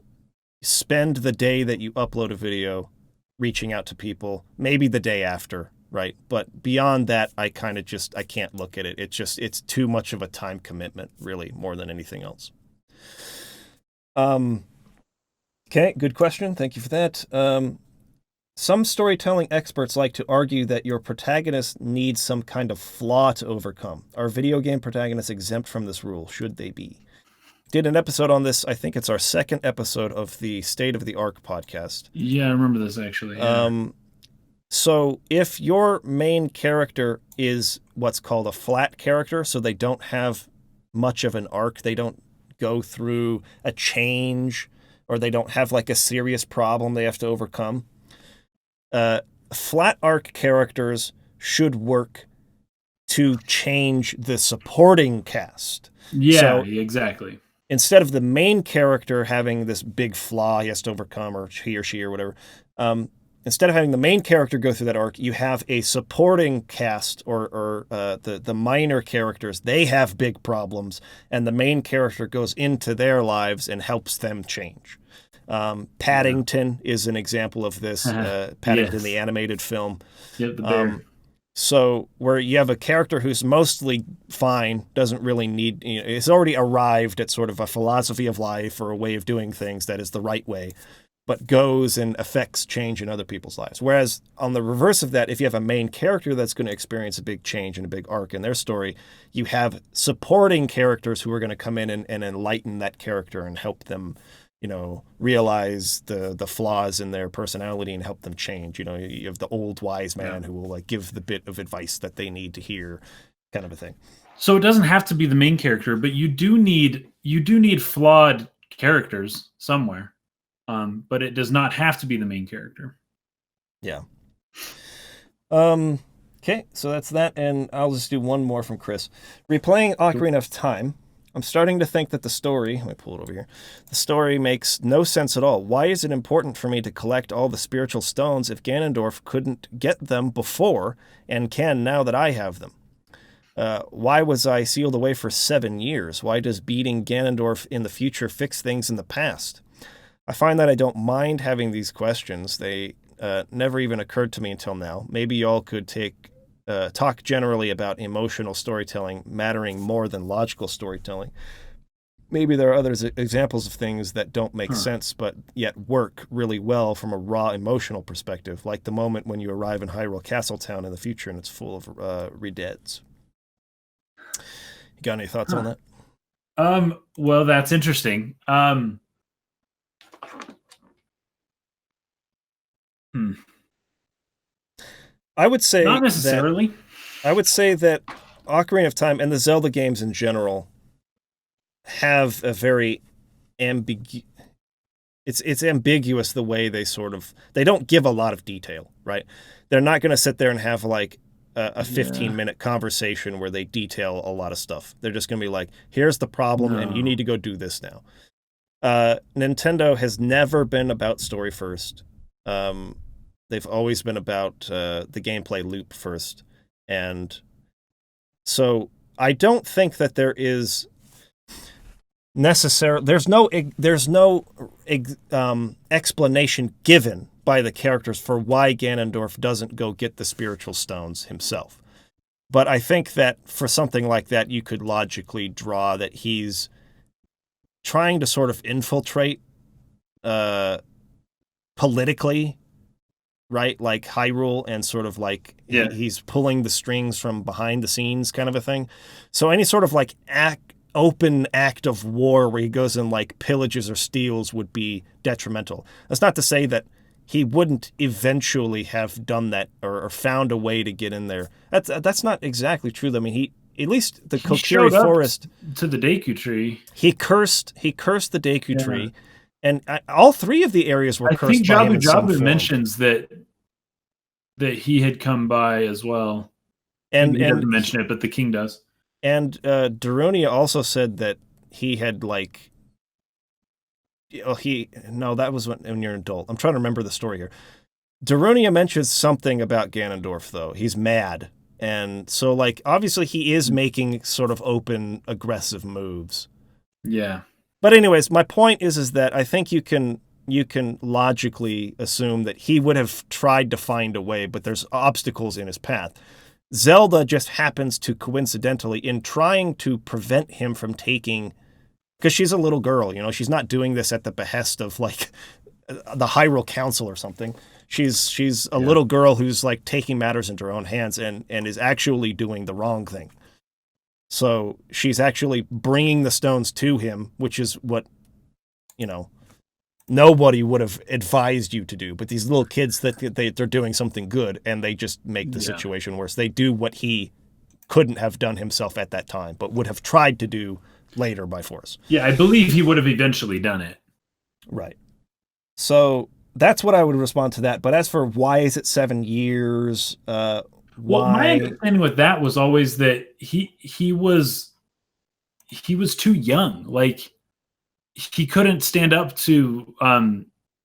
spend the day that you upload a video reaching out to people, maybe the day after, right? But beyond that, I kind of I can't look at it. It's too much of a time commitment, really, more than anything else. Okay, good question. Thank you for that. Some storytelling experts like to argue that your protagonist needs some kind of flaw to overcome. Are video game protagonists exempt from this rule? Should they be? Did an episode on this. I think it's our second episode of the State of the Arc podcast. Yeah, I remember this actually. Yeah. So if your main character is what's called a flat character, so they don't have much of an arc, they don't go through a change, or they don't have like a serious problem they have to overcome, flat arc characters should work to change the supporting cast. Yeah, so exactly. Instead of the main character having this big flaw he has to overcome, or he or she or whatever, instead of having the main character go through that arc, you have a supporting cast or the minor characters. They have big problems, and the main character goes into their lives and helps them change. Paddington is an example of this. Paddington, the animated film. Yep, the bear. So where you have a character who's mostly fine, doesn't really need, it's already arrived at sort of a philosophy of life or a way of doing things that is the right way, but goes and affects change in other people's lives. Whereas on the reverse of that, if you have a main character that's going to experience a big change and a big arc in their story, you have supporting characters who are going to come in and enlighten that character and help them, realize the flaws in their personality and help them change. You have the old wise man who will like give the bit of advice that they need to hear, kind of a thing. So it doesn't have to be the main character, but you do need flawed characters somewhere. But it does not have to be the main character. Yeah. Okay, so that's that, and I'll just do one more from Chris. Replaying Ocarina of Time, I'm starting to think that the story, let me pull it over here, the story makes no sense at all. Why is it important for me to collect all the spiritual stones if Ganondorf couldn't get them before and can now that I have them? Why was I sealed away for 7 years? Why does beating Ganondorf in the future fix things in the past? I find that I don't mind having these questions. They never even occurred to me until now. Maybe y'all could talk generally about emotional storytelling mattering more than logical storytelling. Maybe there are other examples of things that don't make sense, but yet work really well from a raw emotional perspective, like the moment when you arrive in Hyrule Castletown in the future and it's full of redeads. You got any thoughts on that? Well, that's interesting. I would say not necessarily. I would say that Ocarina of Time and the Zelda games in general have a very it's ambiguous the way they don't give a lot of detail, right? They're not going to sit there and have like a 15-minute conversation where they detail a lot of stuff. They're just going to be like, here's the problem and you need to go do this now. Nintendo has never been about story first. They've always been about the gameplay loop first. And so I don't think that there is necessarily, there's no explanation given by the characters for why Ganondorf doesn't go get the spiritual stones himself. But I think that for something like that, you could logically draw that he's trying to sort of infiltrate politically, right? Like Hyrule, and sort of like he's pulling the strings from behind the scenes kind of a thing. So any sort of like open act of war where he goes and like pillages or steals would be detrimental. That's not to say that he wouldn't eventually have done that or found a way to get in there. That's not exactly true. I mean, he at least the Kokiri Forest to the Deku Tree. He cursed the Deku Tree, and all three of the areas were cursed. I think Jabu mentions that he had come by as well, and he doesn't mention it, but the king does. And Darunia also said that he had like no, that was when you're an adult. I'm trying to remember the story here. Darunia mentions something about Ganondorf, though. He's mad. And so, like, obviously he is making sort of open, aggressive moves. Yeah. But anyways, my point is that I think you can logically assume that he would have tried to find a way, but there's obstacles in his path. Zelda just happens to coincidentally, in trying to prevent him from taking, because she's a little girl, you know, she's not doing this at the behest of like the Hyrule Council or something. She's a little girl who's like taking matters into her own hands and is actually doing the wrong thing. So she's actually bringing the stones to him, which is what, you know, nobody would have advised you to do. But these little kids, that they're doing something good, and they just make the situation worse. They do what he couldn't have done himself at that time, but would have tried to do later by force. Yeah, I believe he would have eventually done it. Right. So that's what I would respond to that. But as for why is it 7 years? Well, my understanding with that was always that he was too young. Like, he couldn't stand up to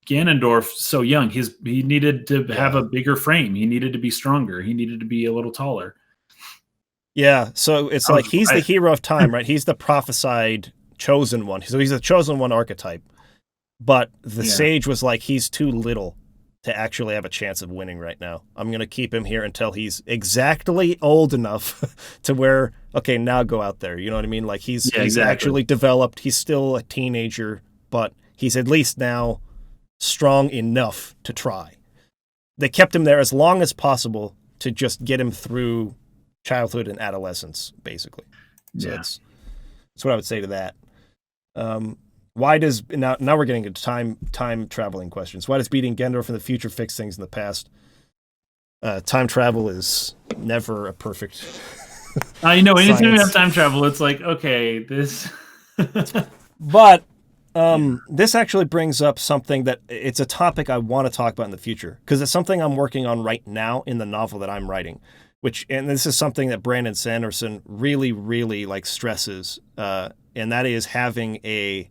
Ganondorf so young. He needed to have a bigger frame. He needed to be stronger. He needed to be a little taller. Yeah, so it's like he's the hero of time, right? He's the prophesied chosen one. So he's the chosen one archetype. But the sage was like, he's too little to actually have a chance of winning right now. I'm going to keep him here until he's exactly old enough to where, okay, now go out there. You know what I mean? Like he's actually developed. He's still a teenager, but he's at least now strong enough to try. They kept him there as long as possible to just get him through childhood and adolescence, basically. So that's what I would say to that. Why does now we're getting into time traveling questions. Why does beating Ganondorf in the future fix things in the past? Time travel is never a perfect. I know. Anytime you have time travel, it's like, okay, this. But this actually brings up something that it's a topic I want to talk about in the future, because it's something I'm working on right now in the novel that I'm writing. And this is something that Brandon Sanderson really, really like stresses, and that is having a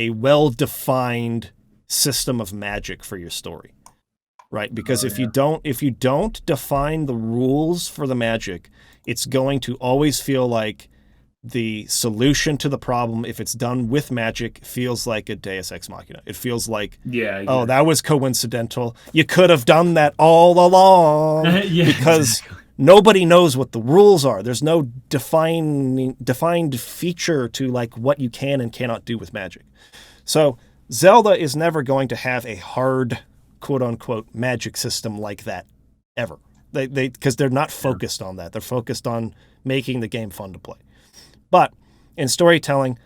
well-defined system of magic for your story, right? Because if you don't define the rules for the magic, it's going to always feel like the solution to the problem, if it's done with magic, feels like a Deus Ex Machina. It feels like, oh, that was coincidental. You could have done that all along. Because nobody knows what the rules are. There's no defined feature to like what you can and cannot do with magic. So Zelda is never going to have a hard, quote unquote, magic system like that ever. Because they're not focused on that. They're focused on making the game fun to play. But in storytelling,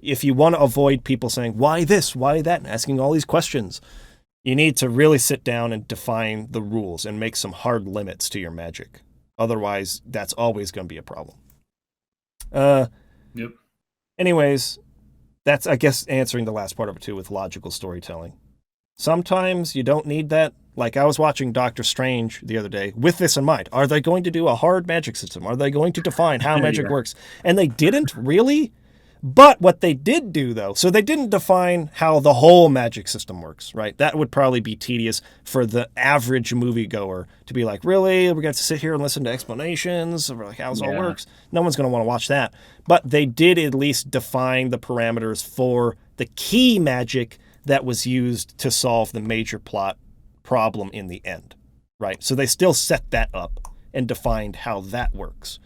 if you want to avoid people saying, why this, why that, and asking all these questions, you need to really sit down and define the rules and make some hard limits to your magic. Otherwise, that's always going to be a problem. Anyways, that's, I guess, answering the last part of it, too, with logical storytelling. Sometimes you don't need that. Like, I was watching Doctor Strange the other day with this in mind. Are they going to do a hard magic system? Are they going to define how magic works? And they didn't really. But what they did do, though, so they didn't define how the whole magic system works, right? That would probably be tedious for the average moviegoer to be like, really? We're going to have to sit here and listen to explanations of like how this all works? No one's going to want to watch that. But they did at least define the parameters for the key magic that was used to solve the major plot problem in the end, right? So they still set that up and defined how that works.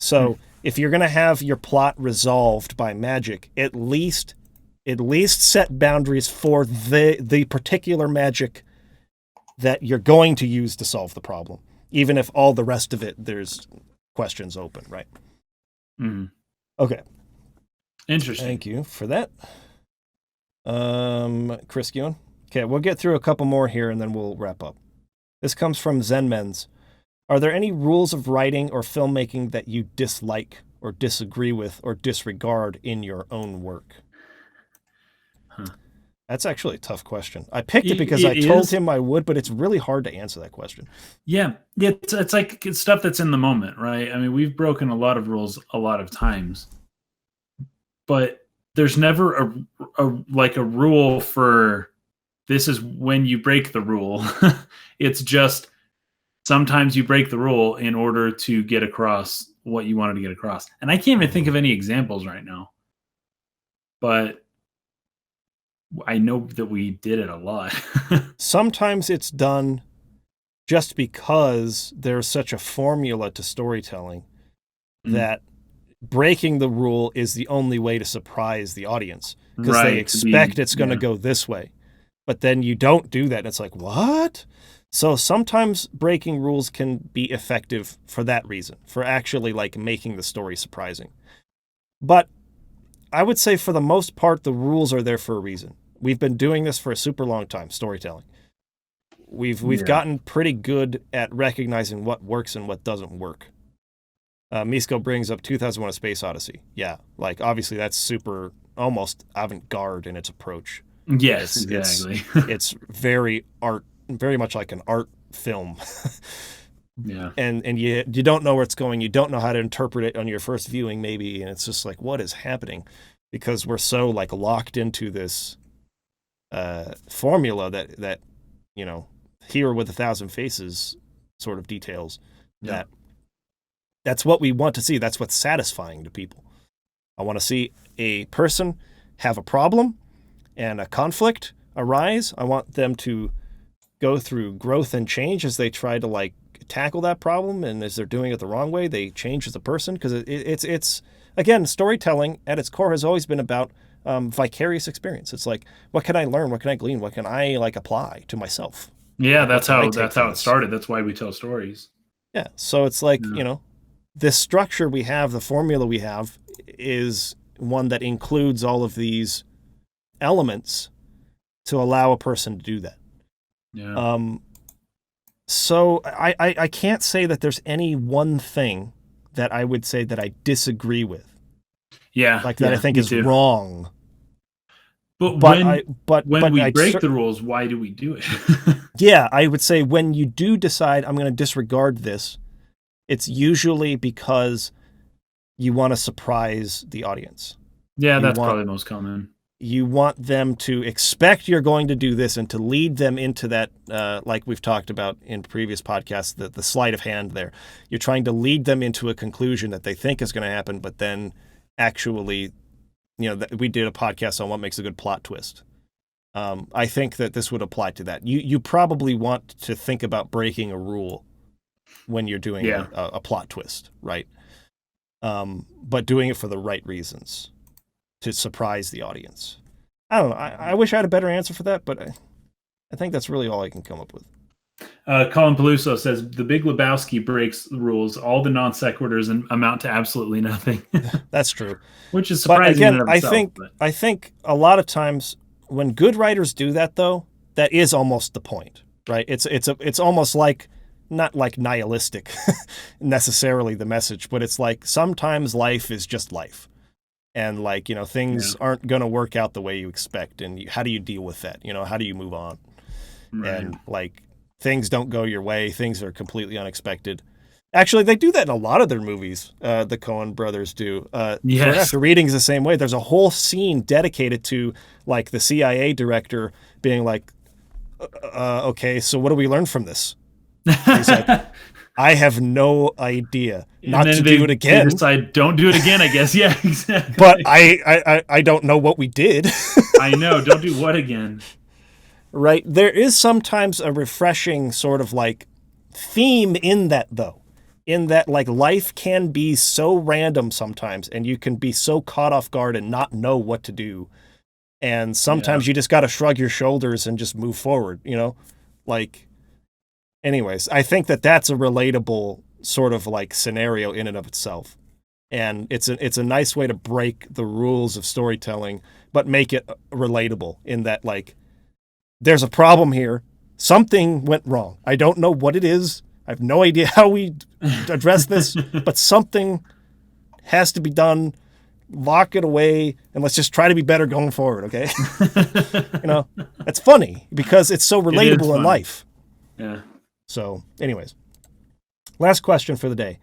So if you're going to have your plot resolved by magic, at least set boundaries for the particular magic that you're going to use to solve the problem, even if all the rest of it, there's questions open, right? Okay. Interesting. Thank you for that. Chris Guin. Okay, we'll get through a couple more here and then we'll wrap up. This comes from Zenmen's. Are there any rules of writing or filmmaking that you dislike or disagree with or disregard in your own work? That's actually a tough question. I picked it because I told him I would, but it's really hard to answer that question. Yeah, it's like it's stuff that's in the moment, right? I mean, we've broken a lot of rules a lot of times, but there's never a rule for this is when you break the rule. It's just sometimes you break the rule in order to get across what you wanted to get across. And I can't even think of any examples right now, but I know that we did it a lot. Sometimes it's done just because there's such a formula to storytelling that breaking the rule is the only way to surprise the audience, because they expect it's going to go this way. But then you don't do that, and it's like, what? So sometimes breaking rules can be effective for that reason, for actually like making the story surprising. But I would say for the most part, the rules are there for a reason. We've been doing this for a super long time, storytelling. We've gotten pretty good at recognizing what works and what doesn't work. Misko brings up 2001: A Space Odyssey. Yeah, like obviously that's super, almost avant-garde in its approach. Yes, exactly. It's very much like an art film. Yeah. And you don't know where it's going. You don't know how to interpret it on your first viewing, maybe. And it's just like, what is happening? Because we're so like locked into this formula that, you know, Hero with 1,000 Faces sort of details that's what we want to see. That's what's satisfying to people. I want to see a person have a problem and a conflict arise. I want them to go through growth and change as they try to like tackle that problem, and as they're doing it the wrong way, they change as a person, because it's again, storytelling at its core has always been about vicarious experience. It's like, what can I learn? What can I glean? What can I like apply to myself? Yeah, that's how it started. That's why we tell stories. Yeah, so it's like, you know, this structure we have, the formula we have, is one that includes all of these elements to allow a person to do that. Yeah. So I can't say that there's any one thing that I would say that I disagree with. Yeah. Like that I think is wrong. But when we break the rules, why do we do it? Yeah, I would say when you do decide I'm going to disregard this, it's usually because you want to surprise the audience. Yeah, that's probably the most common. You want them to expect you're going to do this and to lead them into that, like we've talked about in previous podcasts, the sleight of hand there. You're trying to lead them into a conclusion that they think is going to happen, but then actually, you know, we did a podcast on what makes a good plot twist. I think that this would apply to that. You probably want to think about breaking a rule when you're doing a plot twist, right? But doing it for the right reasons, to surprise the audience. I don't know. I wish I had a better answer for that, but I think that's really all I can come up with. Colin Peluso says, The Big Lebowski breaks the rules. All the non sequiturs amount to absolutely nothing. That's true. Which is surprising. But again, in itself, I think a lot of times when good writers do that, though, that is almost the point, right? It's almost like, not like nihilistic necessarily the message, but it's like sometimes life is just life. And like, you know, things aren't going to work out the way you expect. And how do you deal with that? You know, how do you move on? Right. And like, things don't go your way. Things are completely unexpected. Actually, they do that in a lot of their movies. The Coen brothers do. Yes. After Reading is the same way. There's a whole scene dedicated to like the CIA director being like, okay, so what do we learn from this? He's like, I have no idea. Not to do it again. They decide, don't do it again, I guess. Yeah, exactly. But I don't know what we did. I know. Don't do what again? Right. There is sometimes a refreshing sort of like theme in that, though. In that, like, life can be so random sometimes, and you can be so caught off guard and not know what to do. And sometimes you just got to shrug your shoulders and just move forward, you know? Like, anyways, I think that that's a relatable sort of like scenario in and of itself. And it's a nice way to break the rules of storytelling, but make it relatable in that, like, there's a problem here. Something went wrong. I don't know what it is. I have no idea how we address this, but something has to be done. Lock it away, and let's just try to be better going forward, okay? You know, it's funny because it's so relatable in life. Yeah. So, anyways, last question for the day.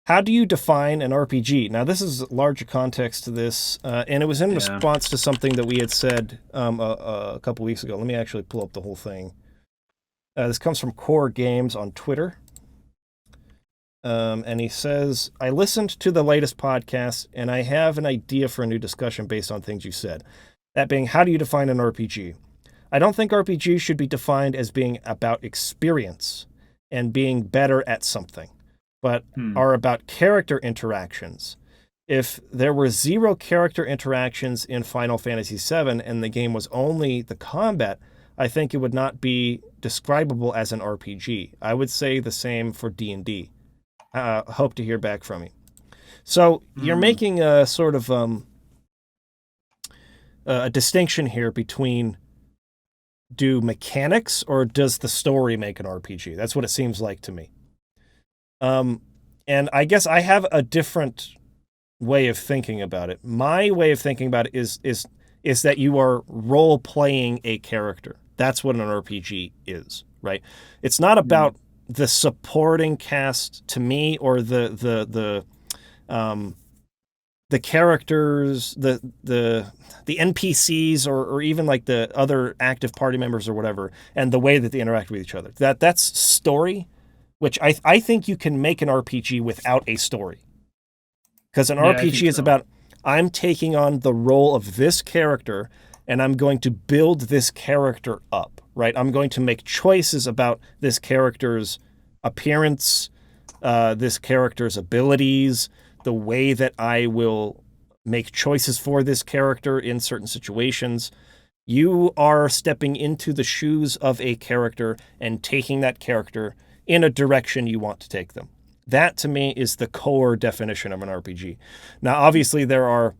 How do you define an RPG? Now, this is larger context to this, and it was in response to something that we had said a couple weeks ago. Let me actually pull up the whole thing. This comes from Core Games on Twitter. And he says, I listened to the latest podcast, and I have an idea for a new discussion based on things you said. That being, how do you define an RPG? I don't think RPG should be defined as being about experience and being better at something, but are about character interactions. If there were 0 character interactions in Final Fantasy VII and the game was only the combat, I think it would not be describable as an RPG. I would say the same for D&D. Hope to hear back from you. So you're making a sort of a distinction here between, do mechanics or does the story make an RPG? That's what it seems like to me. And I guess I have a different way of thinking about it. My way of thinking about it is that you are role playing a character. That's what an RPG is, right? It's not about the supporting cast to me, or the characters, the NPCs, or even like the other active party members or whatever, and the way that they interact with each other. That's story, which I think you can make an RPG without a story. Because an RPG is about, I'm taking on the role of this character and I'm going to build this character up, right? I'm going to make choices about this character's appearance, this character's abilities, the way that I will make choices for this character in certain situations. You are stepping into the shoes of a character and taking that character in a direction you want to take them. That, to me, is the core definition of an RPG. Now, obviously, there are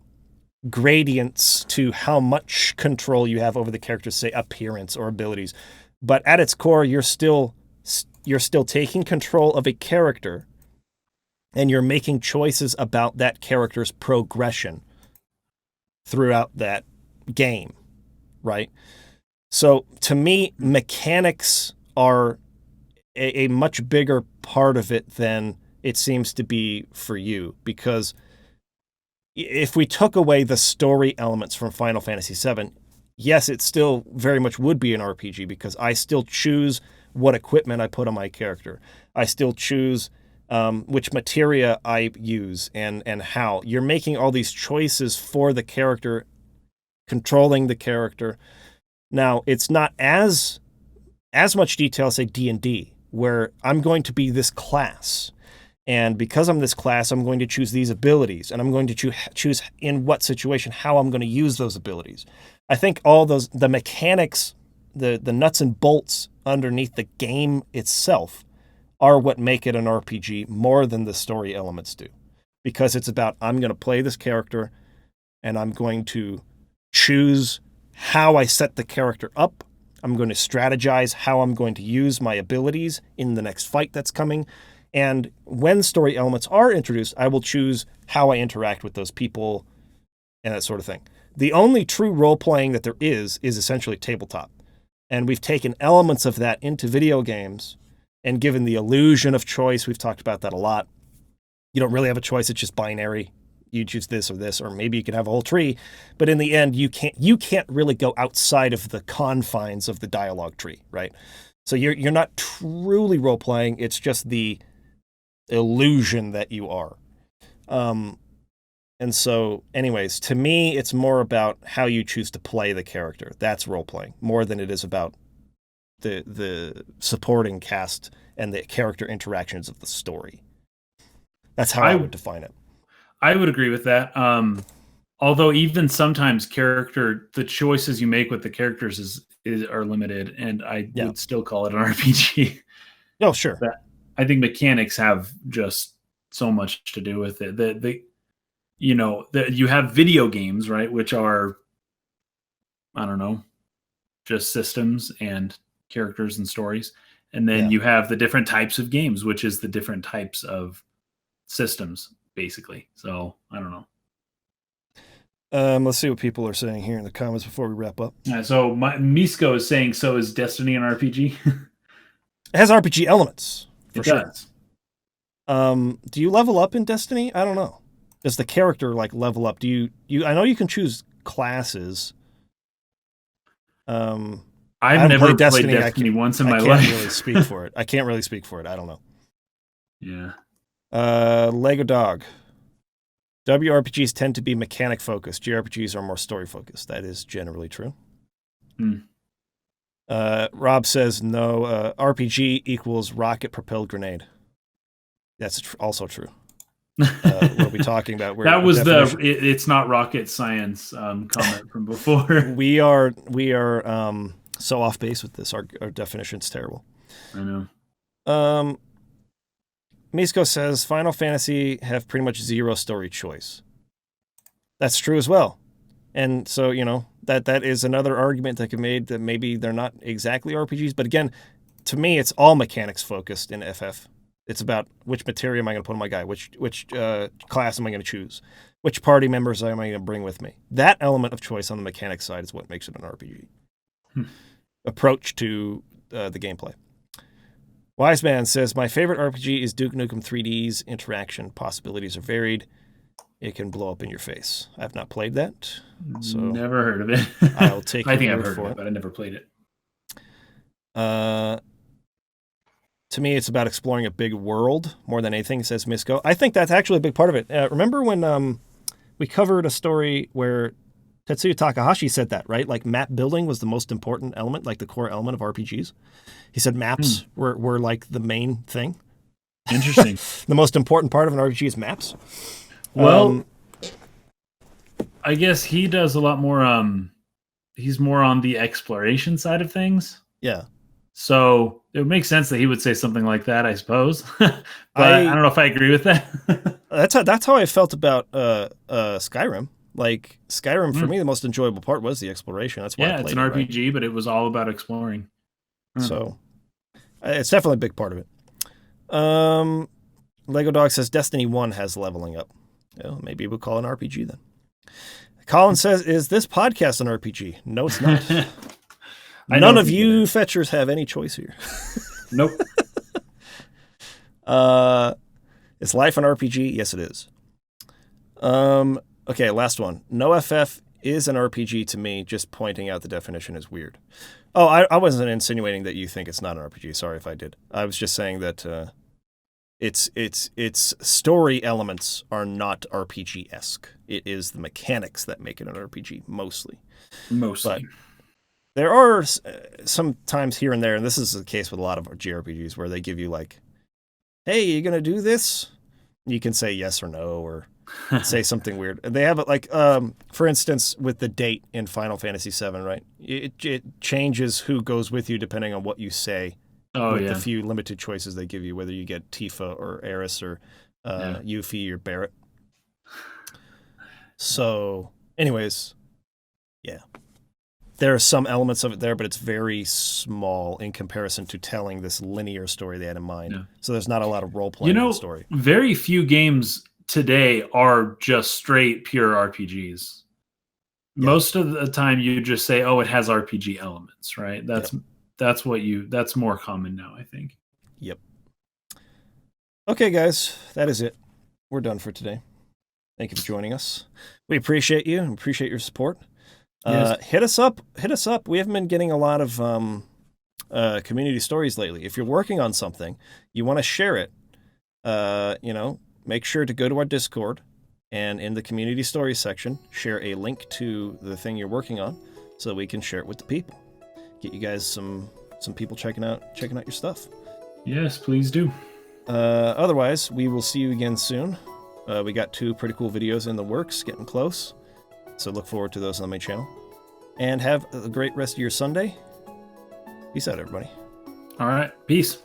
gradients to how much control you have over the character's, say, appearance or abilities. But at its core, you're still taking control of a character, and you're making choices about that character's progression throughout that game, right? So, to me, mechanics are a much bigger part of it than it seems to be for you, because if we took away the story elements from Final Fantasy VII, yes, it still very much would be an RPG, because I still choose what equipment I put on my character. I still choose which materia I use and how. You're making all these choices for the character, controlling the character. Now, it's not as much detail as, say, D&D, where I'm going to be this class. And because I'm this class, I'm going to choose these abilities, and I'm going to choose in what situation, how I'm going to use those abilities. I think all the mechanics, the nuts and bolts underneath the game itself are what make it an RPG more than the story elements do. Because it's about, I'm going to play this character, and I'm going to choose how I set the character up. I'm going to strategize how I'm going to use my abilities in the next fight that's coming. And when story elements are introduced, I will choose how I interact with those people and that sort of thing. The only true role-playing that there is essentially tabletop. And we've taken elements of that into video games and given the illusion of choice. We've talked about that a lot. You don't really have a choice. It's just binary. You choose this, or maybe you can have a whole tree. But in the end, you can't really go outside of the confines of the dialogue tree, right? So you're not truly role-playing. It's just the illusion that you are. And so, anyways, to me, it's more about how you choose to play the character. That's role-playing, more than it is about the supporting cast and the character interactions of the story. That's how I would define it. I would agree with that. Although even sometimes the choices you make with the characters are limited, and I would still call it an RPG. Oh, sure. But I think mechanics have just so much to do with it. You have video games, right, which are, I don't know, just systems and characters and stories. And then you have the different types of games, which is the different types of systems, basically. So I don't know. Let's see what people are saying here in the comments before we wrap up. So Misko is saying, so is Destiny an RPG? It has RPG elements. It does. Do you level up in Destiny? I don't know. Does the character like level up? Do you? I know you can choose classes. I've never played Destiny once in my life. I can't really speak for it. I can't really speak for it. I don't know. Yeah. Lego Dog. WRPGs tend to be mechanic focused. JRPGs are more story focused. That is generally true. Rob says no. RPG equals rocket propelled grenade. That's also true. What are we talking about? That was it's not rocket science comment from before. we are so off base with this. Our definition's terrible. I know. Misko says Final Fantasy have pretty much zero story choice. That's true as well. And so, that is another argument that can be made that maybe they're not exactly RPGs. But again, to me, it's all mechanics focused in FF. It's about which materia am I going to put on my guy, which class am I going to choose, which party members am I going to bring with me. That element of choice on the mechanics side is what makes it an RPG. Approach to the gameplay. Wise Man says, my favorite RPG is Duke Nukem 3D's interaction. Possibilities are varied. It can blow up in your face. I've not played that. So never heard of it. I'll take I think I've heard of it, but I never played it. To me, it's about exploring a big world more than anything, says Misko. I think that's actually a big part of it. Remember when we covered a story where Tetsuya Takahashi said that, right? Like map building was the most important element, like the core element of RPGs. He said maps were like the main thing. Interesting. The most important part of an RPG is maps. Well, I guess he does a lot more. He's more on the exploration side of things. Yeah. So it would make sense that he would say something like that, I suppose. But I don't know if I agree with that. That's how I felt about Skyrim. Like Skyrim, for me, the most enjoyable part was the exploration. That's why I played it's an RPG, but it was all about exploring. So it's definitely a big part of it. Lego Dog says Destiny 1 has leveling up. Well, maybe we'll call it an RPG then. Colin says, is this podcast an RPG? No, it's not. None of you fetchers have any choice here. Nope. Is life an RPG? Yes, it is. Okay, last one. No FF is an RPG to me. Just pointing out the definition is weird. Oh, I wasn't insinuating that you think it's not an RPG. Sorry if I did. I was just saying that its story elements are not RPG-esque. It is the mechanics that make it an RPG, mostly. But there are some times here and there, and this is the case with a lot of JRPGs, where they give you like, hey, you going to do this? You can say yes or no, or say something weird. They have it like, for instance, with the date in Final Fantasy VII, right? It changes who goes with you depending on what you say. With the few limited choices they give you, whether you get Tifa or Eris or Yuffie or Barrett. So, anyways, yeah. There are some elements of it there, but it's very small in comparison to telling this linear story they had in mind. Yeah. So there's not a lot of role-playing in the story. Very few games today are just straight pure RPGs. Yeah. Most of the time you just say, oh, it has RPG elements, right? That's more common now, I think. Yep. Okay, guys, that is it. We're done for today. Thank you for joining us. We appreciate you and appreciate your support. Yes. Hit us up. We haven't been getting a lot of community stories lately. If you're working on something, you want to share it, make sure to go to our Discord and in the community stories section, share a link to the thing you're working on so that we can share it with the people. Get you guys some people checking out your stuff. Yes, please do. Otherwise, we will see you again soon. We got 2 pretty cool videos in the works, getting close. So look forward to those on my channel. And have a great rest of your Sunday. Peace out, everybody. All right. Peace.